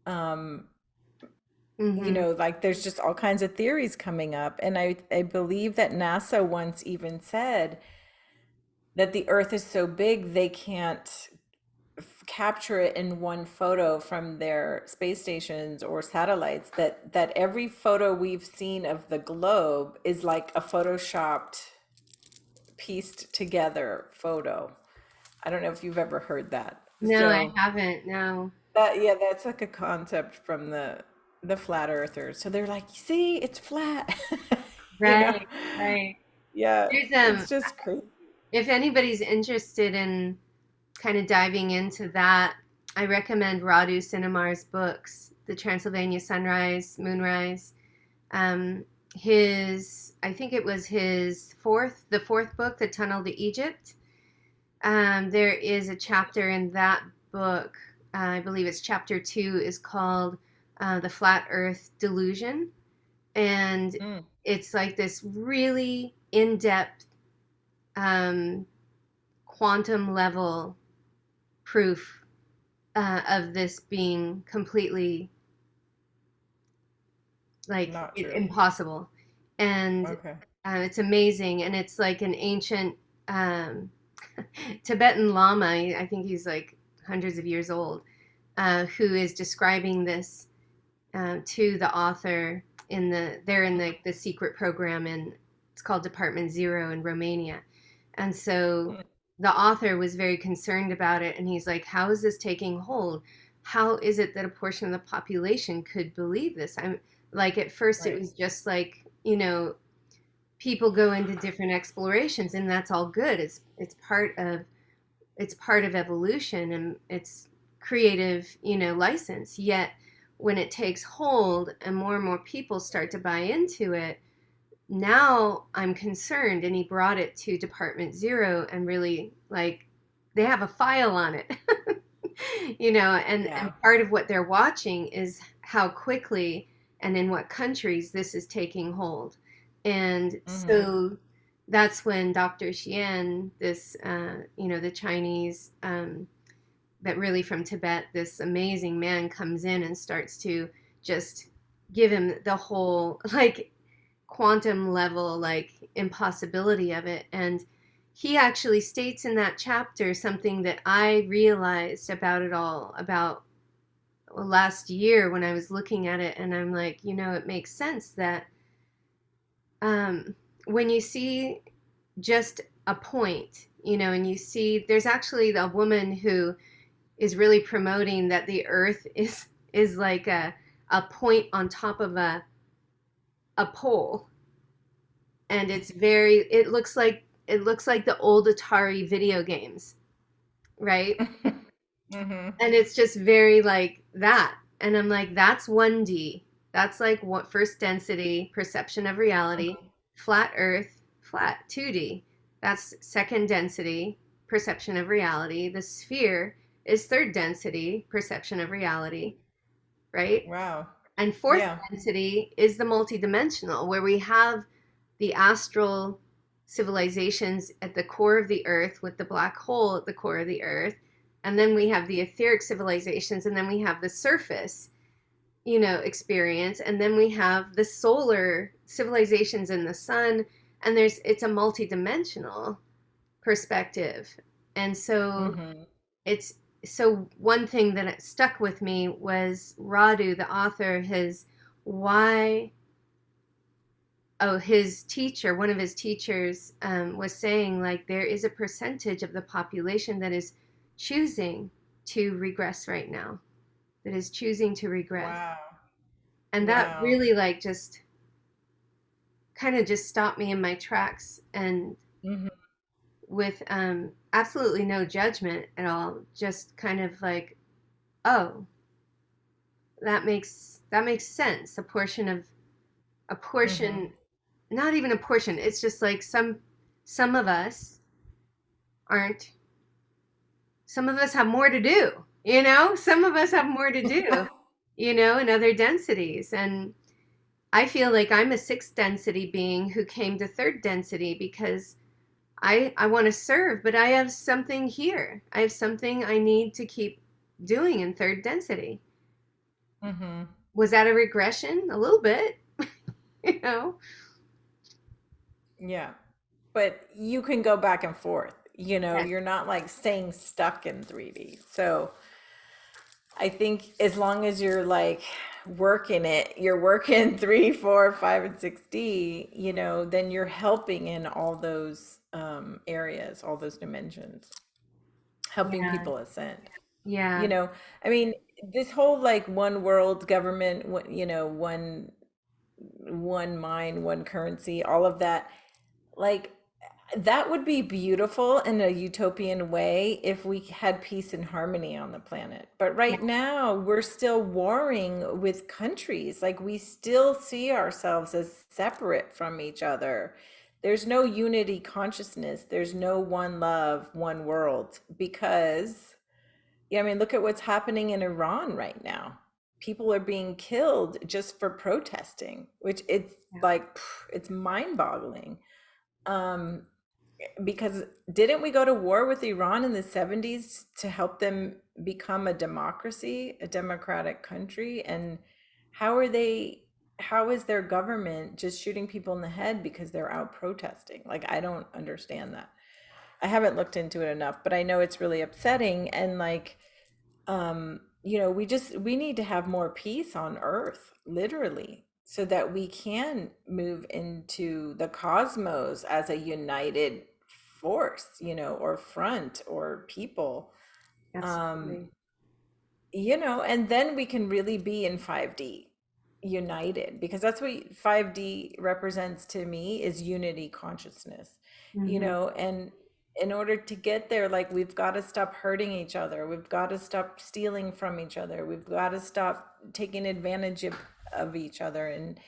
Um,
Mm-hmm.
like there's just all kinds of theories coming up. And I believe that NASA once even said that the Earth is so big they can't capture it in one photo from their space stations or satellites, that every photo we've seen of the globe is like a photoshopped, pieced together photo. I don't know if you've ever heard that.
No, I
So
haven't. No.
that, yeah, that's like a concept from the flat earthers. So they're like, see, it's flat. you know
Right, right.
yeah,
There's
it's just crazy.
if anybody's interested in kind of diving into that, I recommend Radu Cinemar's books, The Transylvania Sunrise, Moonrise. Um, I think it was the fourth book, The Tunnel to Egypt. There is a chapter in that book, I believe it's chapter 2, is called The Flat Earth Delusion. And
Mm,
it's like this really in depth um, quantum level proof of this being completely like
not true.
impossible. And
Okay.
it's amazing. And it's like an ancient um, Tibetan Lama, I think he's like hundreds of years old, who is describing this to the author they're in the secret program, and it's called Department Zero in Romania. And so
Mm,
the author was very concerned about it, and he's like, how is this taking hold? How is it that a portion of the population could believe this? I'm like, at first it
right.
was just like, people go into different explorations, and that's all good. It's part of evolution, and it's creative, license. Yet when it takes hold and more people start to buy into it, now I'm concerned. And he brought it to Department Zero, and really, like, they have a file on it. And
Yeah.
part of what they're watching is how quickly and in what countries this is taking hold. And
Hmm.
so that's when Dr. Xian, the Chinese, but really from Tibet, this amazing man comes in and starts to just give him the whole, like, quantum level, like, impossibility of it. And he actually states in that chapter something that I realized about it all about last year when I was looking at it. And I'm like, it makes sense that um, when you see just a point, and you see there's actually a woman who is really promoting that the earth is like a point on top of a pole, and it looks like the old Atari video games, right?
Hmm.
And it's just very like that. And I'm like, that's 1D. That's like what first density perception of reality. Flat earth, flat 2D. That's second density perception of reality. The sphere is third density perception of reality, right?
Wow.
And fourth
Yeah.
density is the multidimensional, where we have the astral civilizations at the core of the earth with the black hole at the core of the earth. And then we have the etheric civilizations, and then we have the surface, experience. And then we have the solar civilizations in the sun. And it's a multidimensional perspective. And so
Hmm.
it's so one thing that stuck with me was Radu, the author, his why. Oh, his teacher, one of his teachers, was saying like there is a percentage of the population that is choosing to regress right now, that is choosing to regress,
Wow.
and that
Wow.
really like just kind of just stopped me in my tracks, and
Hmm.
with absolutely no judgment at all, just kind of like, oh, that makes sense. A
Hmm.
portion, not even a portion. It's just like some of us aren't. Some of us have more to do. Some of us have more to do. In other densities, and I feel like I'm a sixth density being who came to third density because I want to serve, but I have something here. I have something I need to keep doing in third density.
Hmm.
Was that a regression? A little bit, you know?
Yeah. But you can go back and forth.
Yes.
You're not like staying stuck in 3D. So I think as long as you're like working it, you're working 3, 4, 5, and 6D, then you're helping in all those areas, all those dimensions, helping
Yeah.
people ascend. You
Yeah.
know, I mean, this whole like one world government, one mind, one currency, all of that, like that would be beautiful in a utopian way if we had peace and harmony on the planet. But
Yeah.
right now, we're still warring with countries. Like we still see ourselves as separate from each other. There's no unity consciousness. There's no one love, one world. Because, yeah, I mean, look at what's happening in Iran right now. People are being killed just for protesting, which it's
Yeah.
like, it's mind-boggling. Um, because didn't we go to war with Iran in the 70s to help them become a democracy, a democratic country? And how are they, how is their government just shooting people in the head because they're out protesting? Like, I don't understand that. I haven't looked into it enough, but I know it's really upsetting. And like, we need to have more peace on earth, literally, so that we can move into the cosmos as a united force, or front or people. um
Absolutely.
and then we can really be in 5D united, because that's what 5D represents to me, is unity consciousness.
Hmm.
And in order to get there, like, we've got to stop hurting each other, we've got to stop stealing from each other, we've got to stop taking advantage of each other, and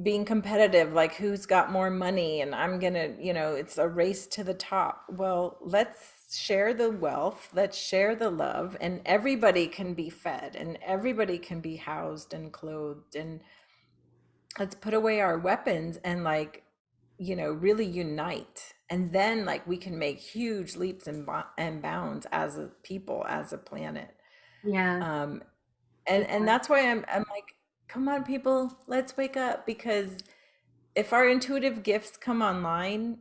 being competitive, like who's got more money, and I'm gonna, it's a race to the top. Well, let's share the wealth, let's share the love, and everybody can be fed and everybody can be housed and clothed. And let's put away our weapons and, like, really unite. And then, like, we can make huge leaps and bounds as a people, as a planet.
Yeah.
um
Yeah.
and that's why I'm like, come on people, let's wake up. Because if our intuitive gifts come online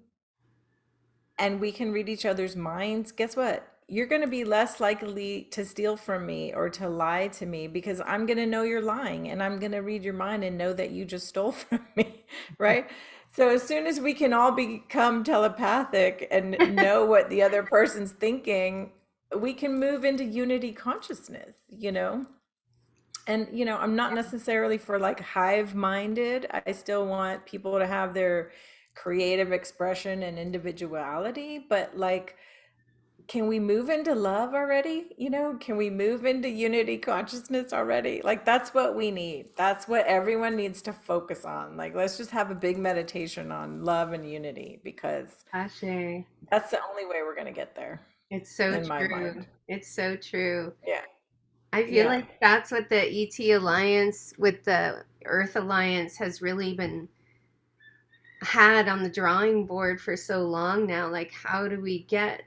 and we can read each other's minds, guess what? You're going to be less likely to steal from me or to lie to me, because I'm going to know you're lying, and I'm going to read your mind and know that you just stole from me, right? So as soon as we can all become telepathic and know what the other person's thinking, we can move into unity consciousness. And I'm not necessarily for like hive minded. I still want people to have their creative expression and individuality, but like, can we move into love already? Can we move into unity consciousness already? Like, that's what we need. That's what everyone needs to focus on. Like, let's just have a big meditation on love and unity, because
Ashe.
that's the only way we're going to get there,
It's so
in my mind.
true. It's so true.
Yeah.
I feel
Yeah.
like that's what the ET Alliance with the Earth Alliance has really been had on the drawing board for so long now. Like, how do we get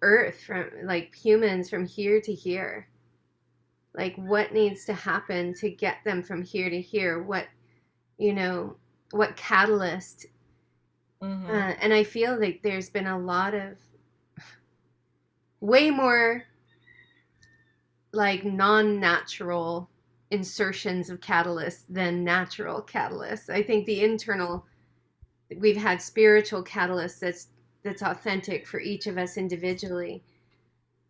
Earth from, like, humans from here to here? Like, what needs to happen to get them from here to here? You know, what catalyst?
Hmm.
And I feel like there's been a lot of way more like non-natural insertions of catalysts than natural catalysts. I think the internal, we've had spiritual catalysts that's authentic for each of us individually.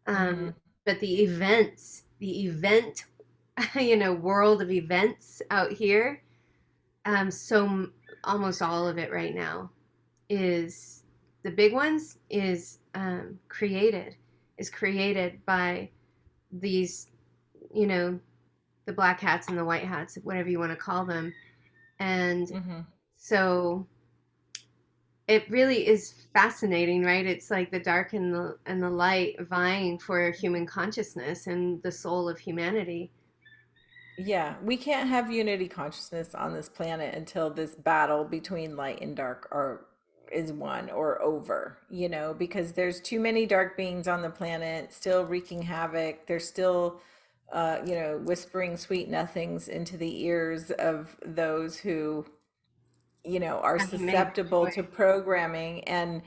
Hmm.
But the event, world of events out here, so almost all of it right now is the big ones is created by these, you know, the black hats and the white hats, whatever you want to call them. And
Hmm.
so it really is fascinating, right? It's like the dark and the light vying for human consciousness and the soul of humanity.
Yeah, we can't have unity consciousness on this planet until this battle between light and dark are is won or over, because there's too many dark beings on the planet still wreaking havoc. They're still whispering sweet nothings into the ears of those who, are
Have you made the
susceptible to
choice?
programming and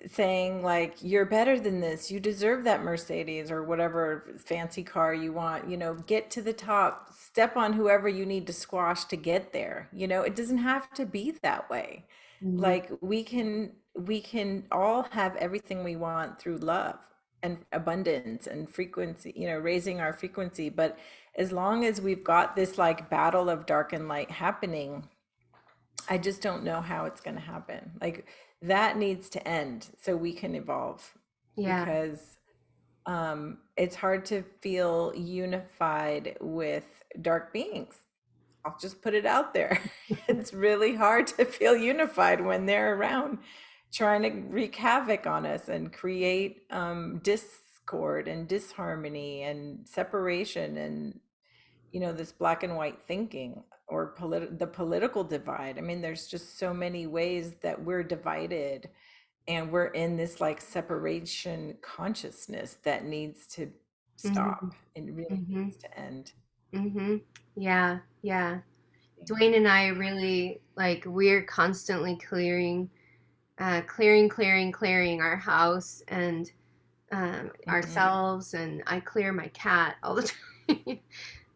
saying like you're better than this, you deserve that Mercedes or whatever fancy car you want, get to the top, step on whoever you need to squash to get there. It doesn't have to be that way.
Mhm.
Like we can all have everything we want through love and abundance and frequency, raising our frequency. But as long as we've got this like battle of dark and light happening, I just don't know how it's going to happen. Like that needs to end so we can evolve,
Yeah.
because it's hard to feel unified with dark beings. I'll just put it out there. It's really hard to feel unified when they're around trying to wreak havoc on us and create discord and disharmony and separation and this black and white thinking or the political divide. I mean, there's just so many ways that we're divided and we're in this like separation consciousness that needs to
Mhm.
stop and really
Mhm.
needs to end.
Mhm. Yeah. Yeah. Dwayne and I really we're constantly clearing our house and
Hmm.
ourselves, and I clear my cat all the time.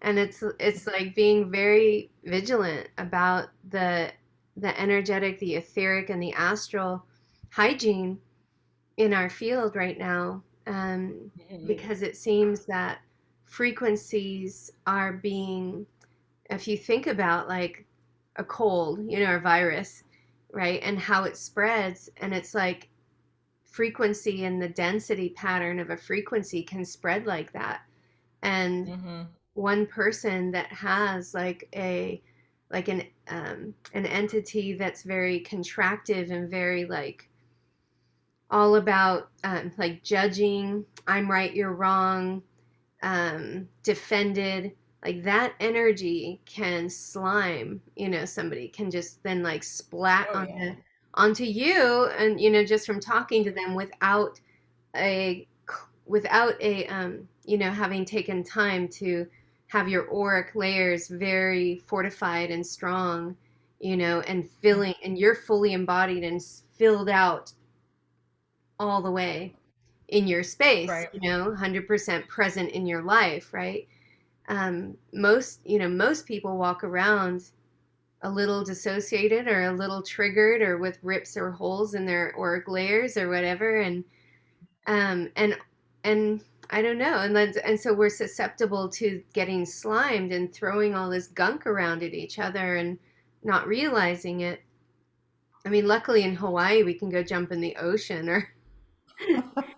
And it's like being very vigilant about the energetic, the etheric, and the astral hygiene in our field right now,
Hmm.
because it seems that frequencies are being, if you think about like a cold, a virus, right, and how it spreads, and it's like frequency and the density pattern of a frequency can spread like that. And
Hmm.
one person that has like an entity that's very contractive and very like all about like judging, I'm right, you're wrong, defended, like that energy can slime, somebody can just then like splat
Oh yeah.
onto you, and just from talking to them a without a having taken time to have your auric layers very fortified and strong, and filling, and you're fully embodied and filled out all the way in your space,
Right.
100% present in your life, right? Most people walk around a little dissociated or a little triggered or with rips or holes in their auric layers or whatever, um, and and I don't know, and so we're susceptible to getting slimed and throwing all this gunk around at each other and not realizing it. I mean, luckily in Hawaii we can go jump in the ocean or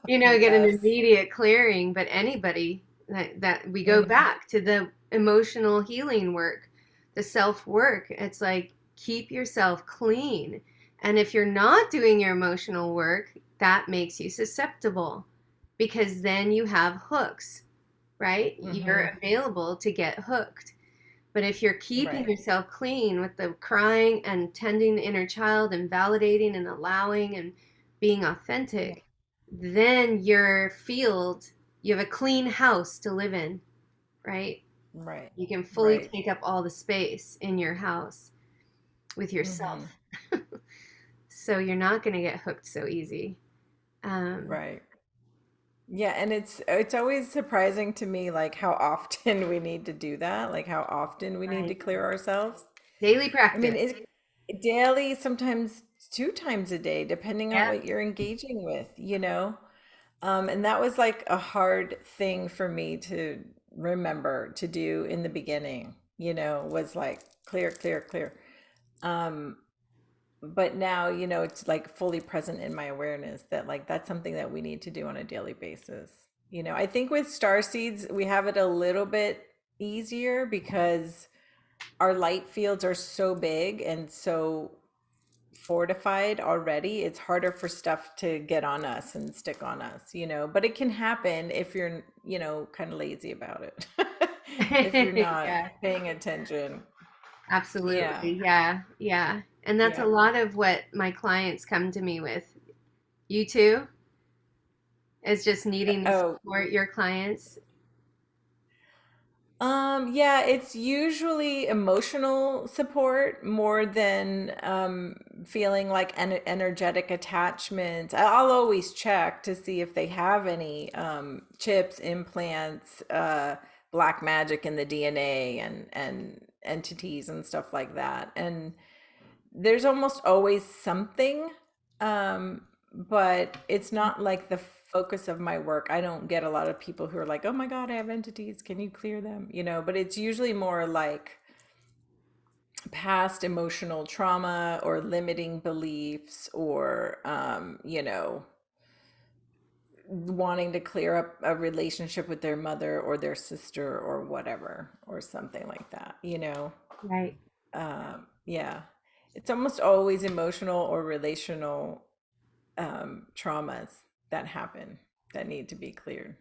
get an
Yes.
immediate clearing, but anybody that we go
Hmm.
back to the emotional healing work, the self work. It's like keep yourself clean. And if you're not doing your emotional work, that makes you susceptible because then you have hooks, right? You're
Hmm.
available to get hooked. But if you're keeping
Right.
yourself clean with the crying and tending the inner child and validating and allowing and being
Yeah.
authentic, then your field, you have a clean house to live in, right?
Right.
You can fully
Right.
take up all the space in your house with yourself.
Hmm.
So you're not going to get hooked so easy. Um,
Right. Yeah, and it's always surprising to me like how often we need to do that, like how often we need to
Right.
clear ourselves.
Daily
I mean,
practice.
it daily, sometimes two times a day, depending on
Yeah.
what you're engaging with, you know? And that was like a hard thing for me to remember to do in the beginning, was like clear, clear, clear. Um, but now, it's like fully present in my awareness that like that's something that we need to do on a daily basis. I think with star seeds, we have it a little bit easier because our light fields are so big and so fortified already. It's harder for stuff to get on us and stick on us, but it can happen if you're, kind of lazy about it. If you're not
Yeah,
paying attention. Yeah.
absolutely. Yeah, yeah. And that's a
Yeah.
lot of what my clients come to me with. You too, is just needing to
Oh,
support your clients.
yeah, it's usually emotional support more than feeling like an energetic attachment. I'll always check to see if they have any chips, implants, black magic in the DNA and entities and stuff like that. And there's almost always something, but it's not like the focus of my work. I don't get a lot of people who are like, oh my God, I have entities. Can you clear them? But it's usually more like past emotional trauma or limiting beliefs or, wanting to clear up a relationship with their mother or their sister or whatever, or something like that.
Right,
Yeah. It's almost always emotional or relational traumas that happen that need to be cleared.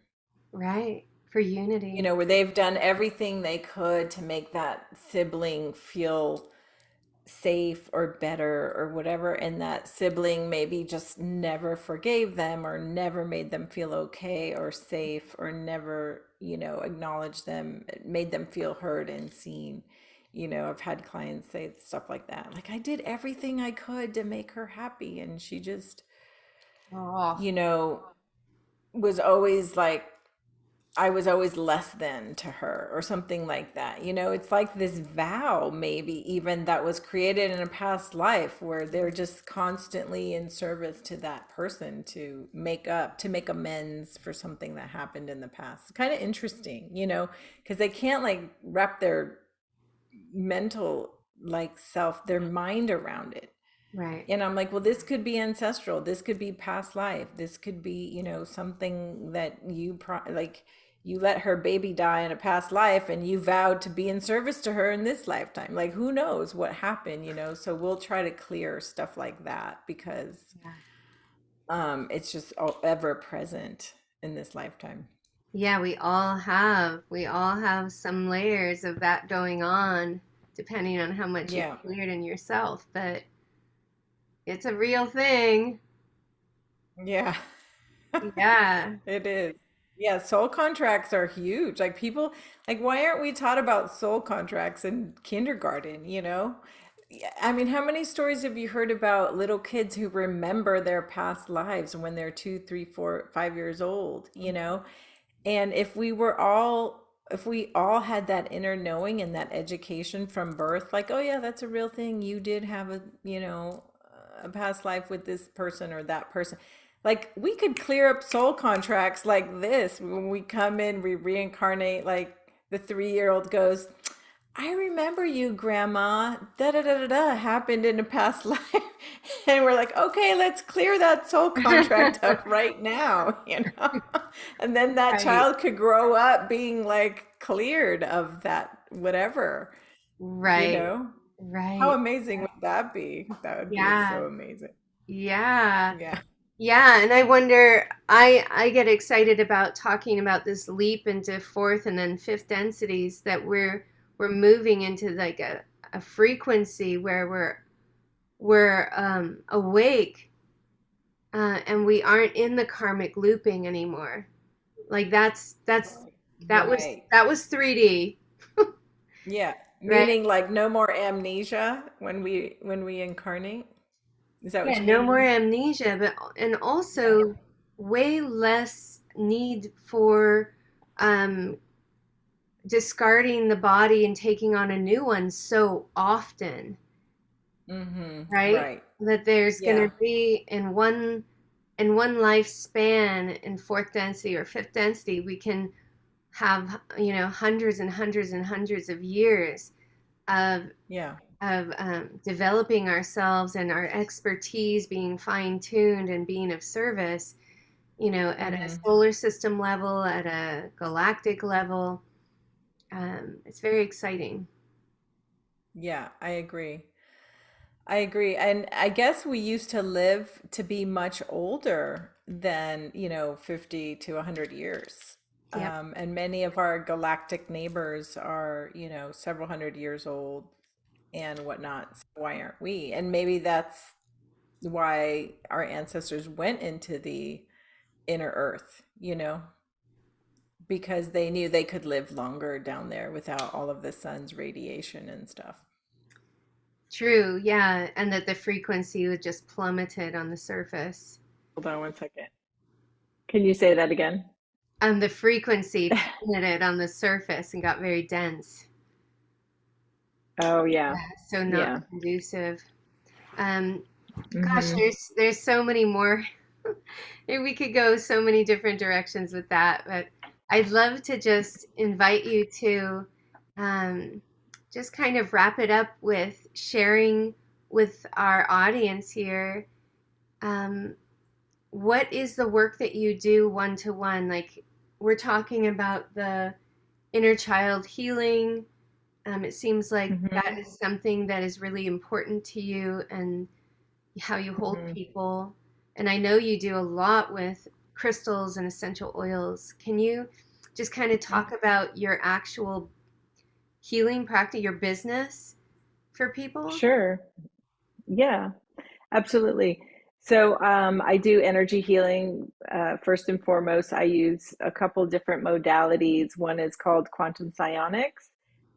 right. For unity.
Where they've done everything they could to make that sibling feel safe or better or whatever, and that sibling maybe just never forgave them or never made them feel okay or safe or never, acknowledged them, made them feel heard and seen. I've had clients say stuff like that, like, I did everything I could to make her happy and she just,
Oh,
you know was always like, I was always less than to her or something like that. It's like this vow, maybe even that was created in a past life where they're just constantly in service to that person to make amends for something that happened in the past. Kind of interesting, because they can't like wrap their mental like self, their mind around it.
right.
And I'm like, well, this could be ancestral. This could be past life. This could be, something that like you let her baby die in a past life and you vowed to be in service to her in this lifetime. Like, who knows what happened? So we'll try to clear stuff like that because
Yeah.
it's just ever present in this lifetime.
Yeah, we all have some layers of that going on, depending on how much you've
Yeah.
cleared in yourself, but it's a real thing.
Yeah.
Yeah.
It is. Yeah, soul contracts are huge. Like people, like why aren't we taught about soul contracts in kindergarten? Yeah, I mean, how many stories have you heard about little kids who remember their past lives when they're 2, 3, 4, 5 years old? And if we all had that inner knowing and that education from birth, like, oh yeah, that's a real thing. You did have a past life with this person or that person. Like we could clear up soul contracts like this when we come in, we reincarnate. Like the 3-year-old goes, I remember you, Grandma. Da da da da da happened in a past life. And we're like, okay, let's clear that soul contract up right now. And then that
Right.
child could grow up being like cleared of that whatever, you
Right.
know? How
Right.
amazing would that be? That would be
Yeah.
so amazing.
Yeah.
Yeah.
Yeah, and I wonder, I get excited about talking about this leap into fourth and then fifth densities that we're moving into like a frequency where we're awake, and we aren't in the karmic looping anymore. Like that was
Right.
that was 3D,
Yeah.
right?
Meaning like no more amnesia when we incarnate. Is that what
Yeah,
you
no
mean?
more amnesia, but and
Yeah.
also way less. need for um, discarding the body and taking on a new one so often,
Mm-hmm.
right?
Right.
That there's going to
Yeah.
be in one lifespan in fourth density or fifth density, we can have, hundreds and hundreds and hundreds of years of
Yeah.
developing ourselves and our expertise being fine tuned and being of service, at a
Mm-hmm.
solar system level, at a galactic level. It's very exciting.
Yeah, I agree. I agree. And I guess we used to live to be much older than, 50 to 100 years.
Yep.
And many of our galactic neighbors are, several hundred years old and whatnot. So why aren't we? And maybe that's why our ancestors went into the inner earth, because they knew they could live longer down there without all of the sun's radiation and stuff.
True. Yeah. And that the frequency would just plummeted on the surface.
Hold on one second. Can you say that again?
And the frequency plummeted on the surface and got very dense.
Oh, yeah.
So not
Yeah.
conducive. Um, Gosh,
Hmm.
there's so many more. We could go so many different directions with that, but I'd love to just invite you to um, just kind of wrap it up with sharing with our audience here. Um, what is the work that you do one to one? Like, we're talking about the inner child healing. It seems like that
Hmm.
is something that is really important to you, and how you hold
Hmm.
people. And I know you do a lot with crystals and essential oils. Can you just kind of talk about your actual healing practice, your business for people?
Sure. Yeah, absolutely. So I do energy healing. First and foremost, I use a couple different modalities. One is called quantum psionics,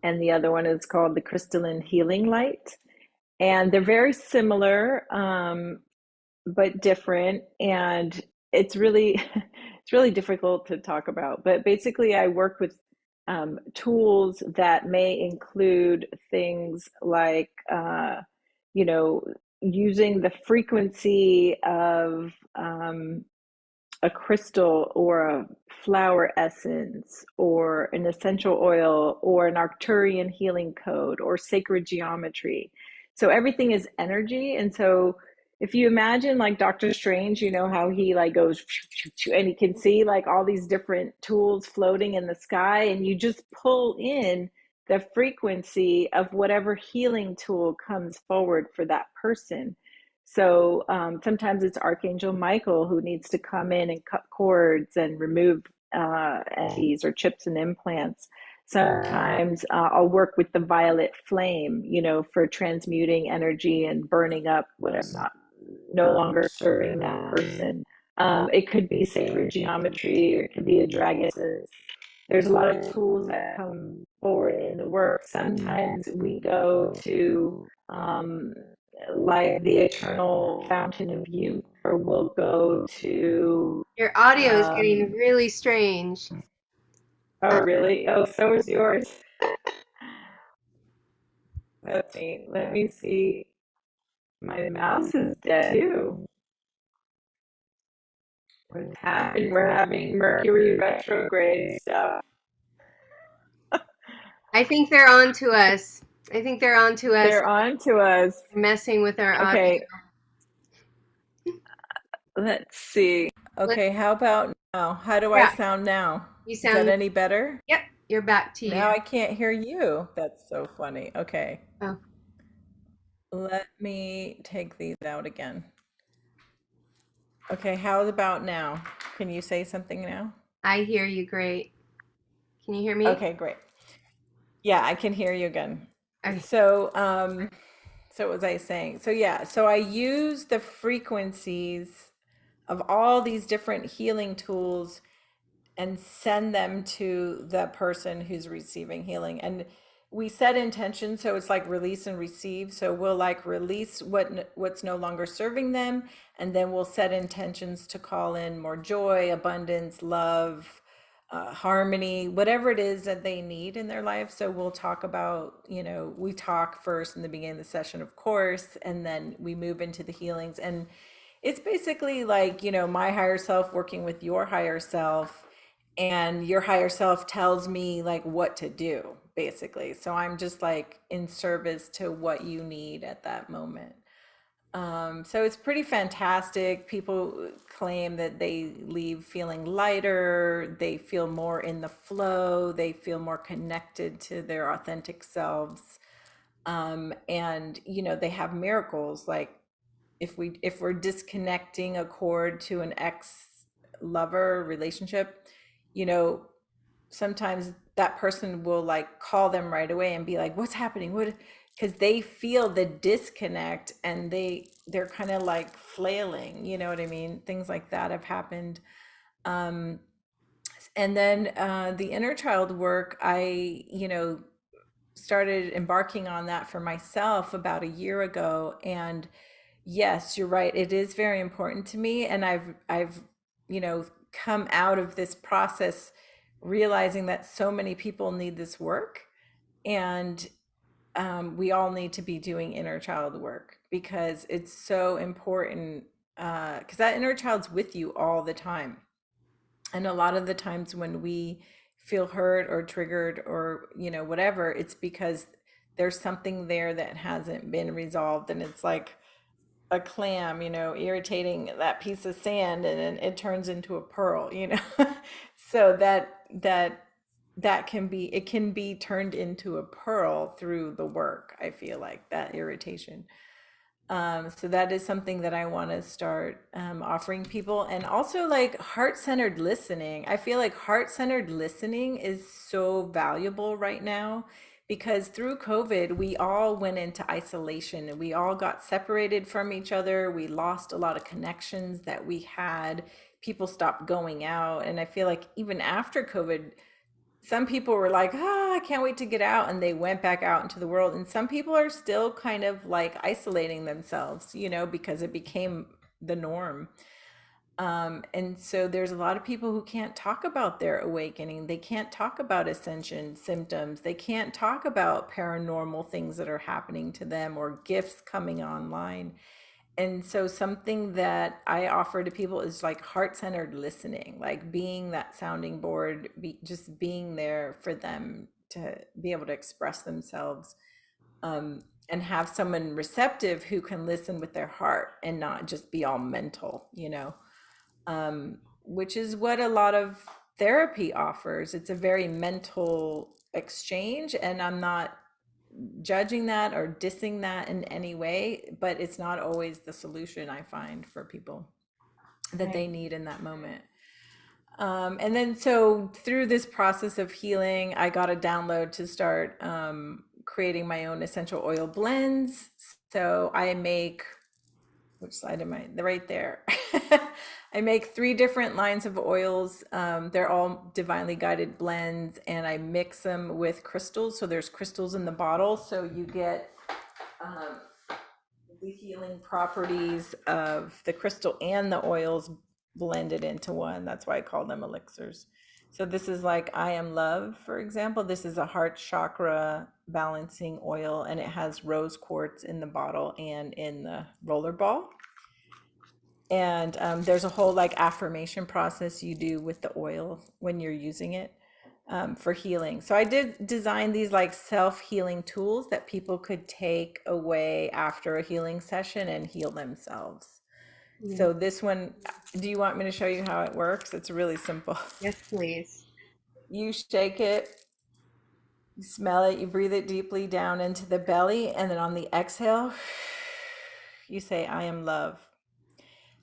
and the other one is called the crystalline healing light. And they're very similar, but different. And it's really, it's really difficult to talk about. But basically, I work with tools that may include things like, you know, using the frequency of a crystal or a flower essence or an essential oil or an Arcturian healing code or sacred geometry. So everything is energy. And so if you imagine like Doctor Strange, you know how he like goes and he can see like all these different tools floating in the sky, and you just pull in the frequency of whatever healing tool comes forward for that person. So sometimes it's Archangel Michael who needs to come in and cut cords and remove entities or chips and implants. Sometimes I'll work with the violet flame, for transmuting energy and burning up whatever's not no longer serving that person. It could be sacred geometry, or it could be a dragon. There's a lot of tools that come forward in the work. Sometimes we go to like the eternal fountain of youth, or we'll go to
Your audio is getting
um,
really strange.
oh
Uh,
really? Oh, so is yours. Let me see. My mouse is dead too. What's happened? We're having Mercury retrograde stuff.
I think they're on to us. I think they're on to us,
They're on to us.
messing with our audio.
Okay, let's see.
Let's,
Okay, how about now? How do I
yeah,
sound now?
you
Is that
sound,
any better?
yep, you're back to you.
Now I can't hear you. That's so funny. Okay,
Oh,
let me take these out again. Okay, how about now? Can you say something now?
I hear you great. Can you hear me?
Okay, great. Yeah, I can hear you again.
Okay.
So what was I saying? So yeah, so I use the frequencies of all these different healing tools and send them to the person who's receiving healing. And we set intention, so it's like release and receive. So we'll like release what's no longer serving them, and then we'll set intentions to call in more joy, abundance, love, harmony, whatever it is that they need in their life. So we'll talk about, we talk first in the beginning of the session, of course, and then we move into the healings. And it's basically like, my higher self working with your higher self, and your higher self tells me like what to do, basically. So I'm just like in service to what you need at that moment. So it's pretty fantastic. People claim that they leave feeling lighter, they feel more in the flow, they feel more connected to their authentic selves. And they have miracles, like if we're disconnecting a cord to an ex lover relationship, you know sometimes that person will like call them right away and be like, what's happening, what, because they feel the disconnect, and they're kind of like flailing, you know what I mean, things like that have happened. um and then the inner child work, I started embarking on that for myself about a year ago. And yes, you're right, it is very important to me. And I've come out of this process realizing that so many people need this work. And we all need to be doing inner child work because it's so important, because that inner child's with you all the time. And a lot of the times when we feel hurt or triggered or whatever, it's because there's something there that hasn't been resolved. And it's like a clam, irritating that piece of sand, and then it turns into a pearl. So that can be, it can be turned into a pearl through the work. I feel like that irritation. So that is something that I want to start offering people. And also like heart-centered listening. I feel like heart-centered listening is so valuable right now, because through COVID, we all went into isolation and we all got separated from each other. We lost a lot of connections that we had. People stopped going out. And I feel like even after COVID, some people were like, I can't wait to get out. And they went back out into the world. And some people are still kind of like isolating themselves, because it became the norm. And so there's a lot of people who can't talk about their awakening. They can't talk about ascension symptoms. They can't talk about paranormal things that are happening to them or gifts coming online. And so something that I offer to people is like heart-centered listening, like being that sounding board, just being there for them to be able to express themselves, and have someone receptive who can listen with their heart and not just be all mental, which is what a lot of therapy offers. It's a very mental exchange, and I'm not judging that or dissing that in any way, but it's not always the solution I find for people that
Right.
they need in that moment. And then so through this process of healing, I got a download to start creating my own essential oil blends. So I make, which slide am I? Right there. I make 3 different lines of oils. They're all divinely guided blends, and I mix them with crystals. So there's crystals in the bottle, so you get um, the healing properties of the crystal and the oils blended into one. That's why I call them elixirs. So this is like I Am Love, for example. This is a heart chakra balancing oil, and it has rose quartz in the bottle and in the roller ball. And there's a whole like affirmation process you do with the oil when you're using it, for healing. So I did design these like self-healing tools that people could take away after a healing session and heal themselves.
Yeah.
So this one, do you want me to show you how it works? It's really simple.
Yes, please.
You shake it, you smell it, you breathe it deeply down into the belly, and then on the exhale, you say, I am love.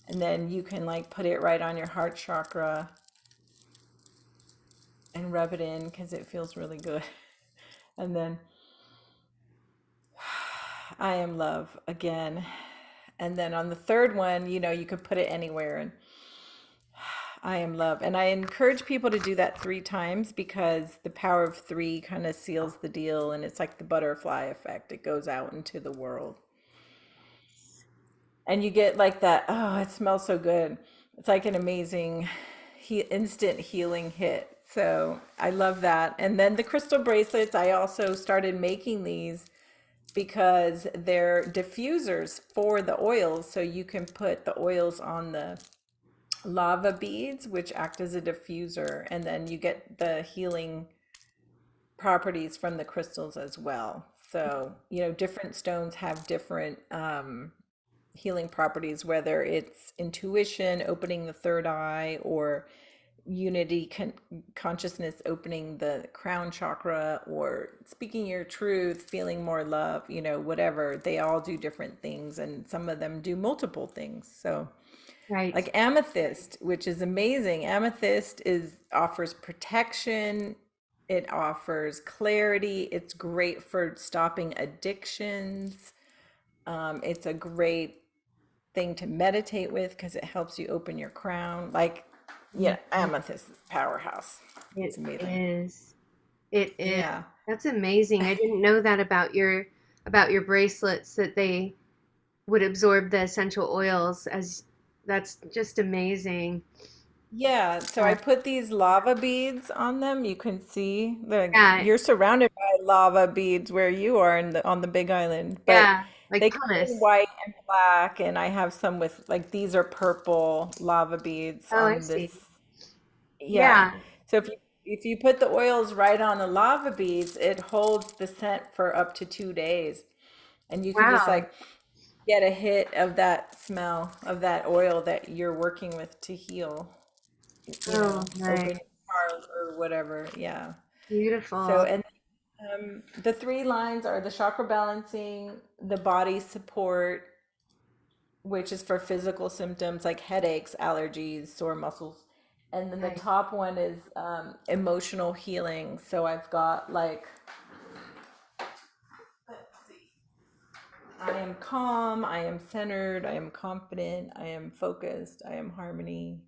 And then you can like put it right on your heart chakra and rub it in because it feels really good. And then I am love again. And then on the third one, you could put it anywhere. And I am love. And I encourage people to do that 3 times because the power of three kind of seals the deal. And it's like the butterfly effect, it goes out into the world. And you get like that, oh, it smells so good. It's like an amazing instant healing hit. So I love that. And then the crystal bracelets, I also started making these because they're diffusers for the oils. So you can put the oils on the lava beads, which act as a diffuser, and then you get the healing properties from the crystals as well. So, different stones have different healing properties, whether it's intuition, opening the third eye, or unity consciousness, opening the crown chakra, or speaking your truth, feeling more love, whatever. They all do different things, and some of them do multiple things. So,
Right.
like amethyst, which is amazing. Amethyst is offers protection, it offers clarity, it's great for stopping addictions. It's a great thing to meditate with because it helps you open your crown. Like, yeah,
Mhm.
amethyst is powerhouse. It's
It
amazing.
is. It is.
Yeah.
That's amazing. I didn't know that about your bracelets that they would absorb the essential oils as that's just amazing.
Yeah, so I
Uh,
put these lava beads on them. You can see
yeah,
you're surrounded by lava beads where you are on the Big Island, but
yeah, like
they come in
pumice.
white and black, and I have some with like these are purple lava beads
Oh, I
on
see.
this. Yeah.
Yeah.
So if you put the oils right on the lava beads, it holds the scent for up to 2 days, and you can just
Wow.
like get a hit of that smell of that oil that you're working with to heal,
Oh, nice.
open heart or whatever. Yeah. So,
Beautiful.
and the 3 lines are the chakra balancing, the body support, which is for physical symptoms like headaches, allergies, sore muscles. And then the
Nice.
top one is emotional healing. So I've got like, let's see, I am calm, I am centered, I am confident, I am focused, I am harmony,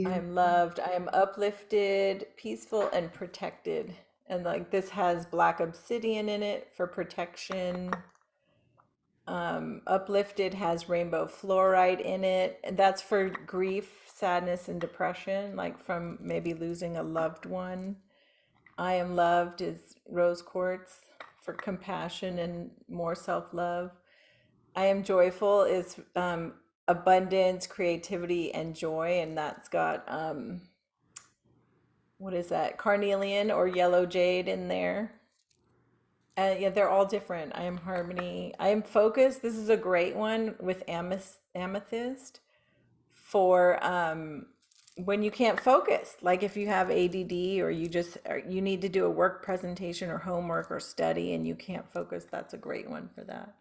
I am
Beautiful.
loved, I am uplifted, peaceful, and protected. And like this has black obsidian in it for protection. Uplifted has rainbow fluoride in it. And that's for grief, sadness, and depression, like from maybe losing a loved one. I am loved is rose quartz for compassion and more self love. I am joyful is abundance, creativity, and joy. And that's got what is that? Carnelian or yellow jade in there. Yeah, they're all different. I am harmony. I am focused. This is a great one with amethyst for when you can't focus. Like if you have ADD or you need to do a work presentation or homework or study and you can't focus, that's a great one for that.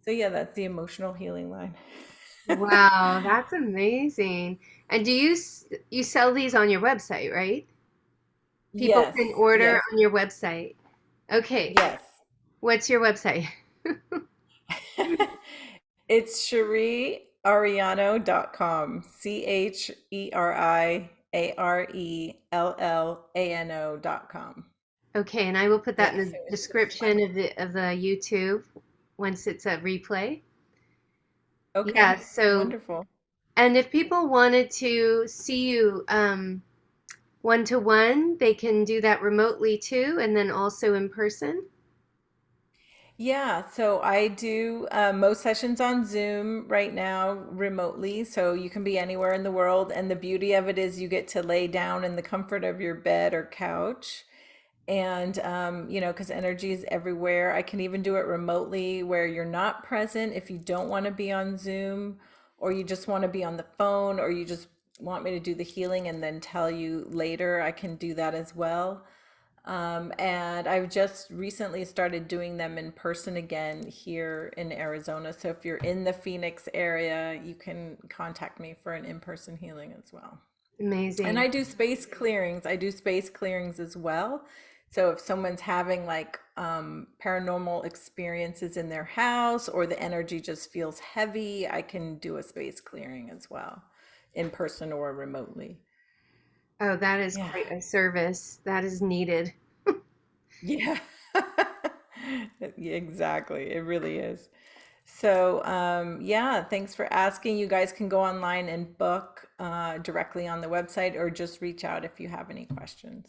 So yeah, that's the emotional healing line.
Wow, that's amazing. And you sell these on your website, right? People
Yes,
can order
yes,
on your website. Okay.
yes.
What's your website?
It's CheriArellano.com. CheriArellano.com.
Okay, and I will put that in
Yeah,
the
so it's
description of the YouTube once it's a replay. Yeah,
okay.
so
Wonderful.
and if people wanted to see you one to one, they can do that remotely too, and then also in person.
Yeah, so I do most sessions on Zoom right now remotely, so you can be anywhere in the world. And the beauty of it is you get to lay down in the comfort of your bed or couch. And, because energy is everywhere. I can even do it remotely where you're not present if you don't want to be on Zoom, or you just want to be on the phone, or you just want me to do the healing and then tell you later. I can do that as well. And I've just recently started doing them in person again here in Arizona. So if you're in the Phoenix area, you can contact me for an in-person healing as well. And
Amazing.
I do space clearings. I do space clearings as well. So if someone's having like paranormal experiences in their house or the energy just feels heavy, I can do a space clearing as well. in person or remotely.
Oh, that is
Yeah.
quite a service. That is needed.
Yeah. Yeah, exactly. It really is. So, yeah, thanks for asking. You guys can go online and book directly on the website or just reach out if you have any questions.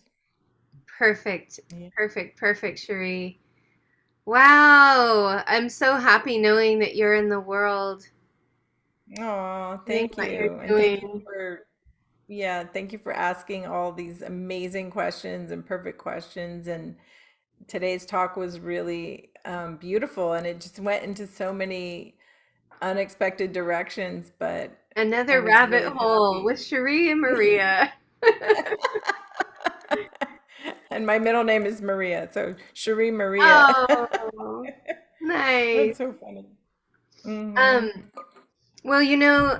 Perfect.
Yeah.
Perfect. Perfect, Cherie. Wow. I'm so happy knowing that you're in the world
Oh,
doing
thank
what you're
you. And
doing.
yeah, thank you for asking all these amazing questions and perfect questions. And today's talk was really beautiful and it just went into so many unexpected directions, but I
Another
was
rabbit
really
hole
happy.
with Cherie and Maria.
And my middle name is Maria, so Cheri Maria.
Oh, nice.
That's so funny.
Um,
Hmm.
well,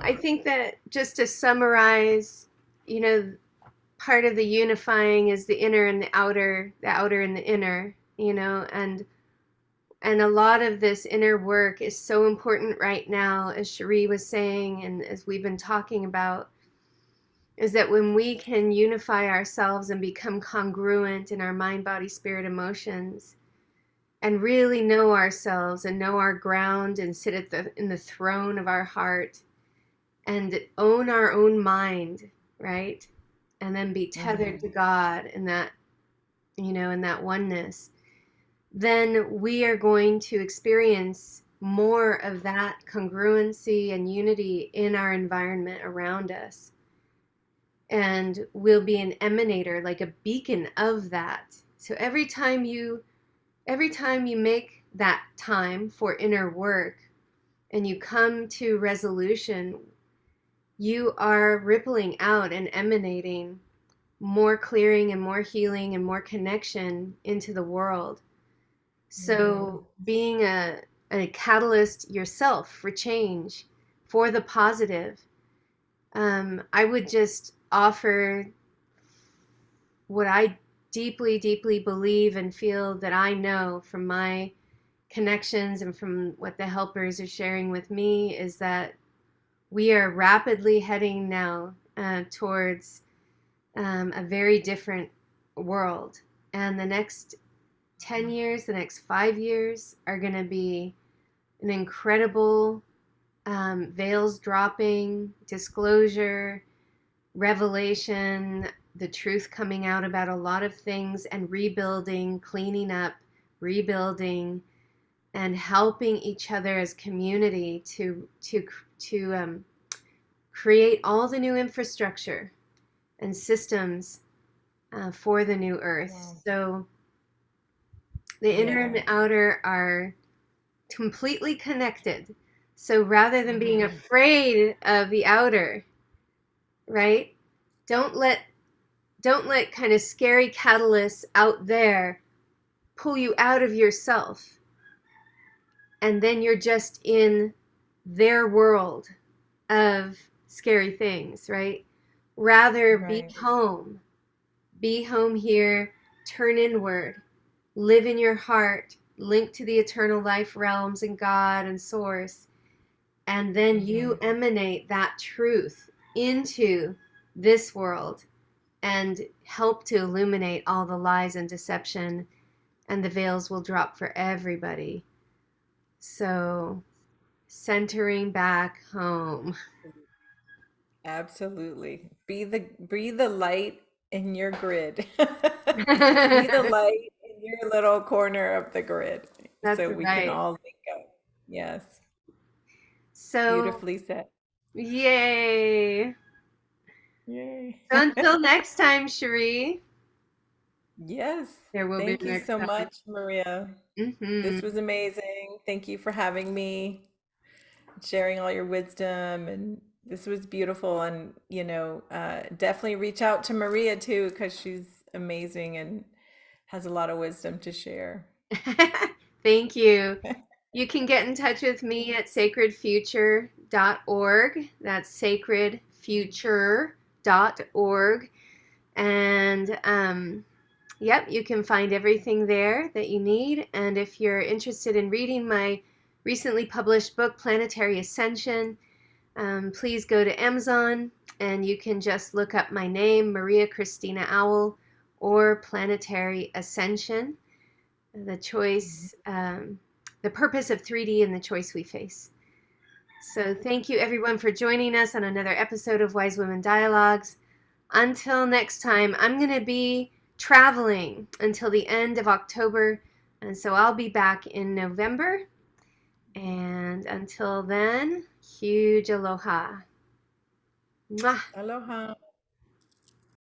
I think that just to summarize, you know, part of the unifying is the inner and the outer and the inner, and a lot of this inner work is so important right now, as Cherie was saying, and as we've been talking about, is that when we can unify ourselves and become congruent in our mind, body, spirit, emotions, and really know ourselves and know our ground and sit in the throne of our heart and own our own mind, right? And then be tethered
Hmm.
to God in that oneness, then we are going to experience more of that congruency and unity in our environment around us. And we'll be an emanator, like a beacon of that. So every time you make that time for inner work and you come to resolution, you are rippling out and emanating more clearing and more healing and more connection into the world.
Hmm.
So being a catalyst yourself for change, for the positive, I would just offer what I deeply, deeply believe and feel that I know from my connections and from what the helpers are sharing with me is that we are rapidly heading now towards a very different world. And the next 10 years, the next 5 years are going to be an incredible veils dropping, disclosure, revelation, the truth coming out about a lot of things, and rebuilding, cleaning up, rebuilding, and helping each other as community to create all the new infrastructure and systems for the new earth.
Wow.
So the inner and
Yeah.
the outer are completely connected. So rather than being
Hmm.
afraid of the outer, right? Don't let don't let kind of scary catalysts out there pull you out of yourself, and then you're just in their world of scary things, right? Rather
Right.
be home here, turn inward, live in your heart, link to the eternal life realms and God and source, and then
Hmm.
you emanate that truth into this world and help to illuminate all the lies and deception, and the veils will drop for everybody. So, centering back home.
Absolutely. Be the light in your grid. Be the
That's
light in your little corner of the grid so we can
right.
all link up. Yes.
So,
Beautifully said.
yay.
Yay.
So, until next time, Cherie,
Yes.
there will be
Thank you
next
so
time.
much, Maria. This was
Hmm.
amazing. Thank you for having me, sharing all your wisdom, and this was beautiful. And definitely reach out to Maria too, because she's amazing and has a lot of wisdom to share.
Thank you. You can get in touch with me at sacredfuture.org. That's sacredfuture.org. And yep, you can find everything there that you need. And if you're interested in reading my recently published book, Planetary Ascension, Please go to Amazon and you can just look up my name, Maria Christina Owl, or Planetary Ascension. The choice, the purpose of 3D and the choice we face. So thank you everyone for joining us on another episode of Wise Women Dialogues. Until next time, I'm going to be traveling until the end of October, and so I'll be back in November. And until then, huge aloha. Mwah.
Aloha.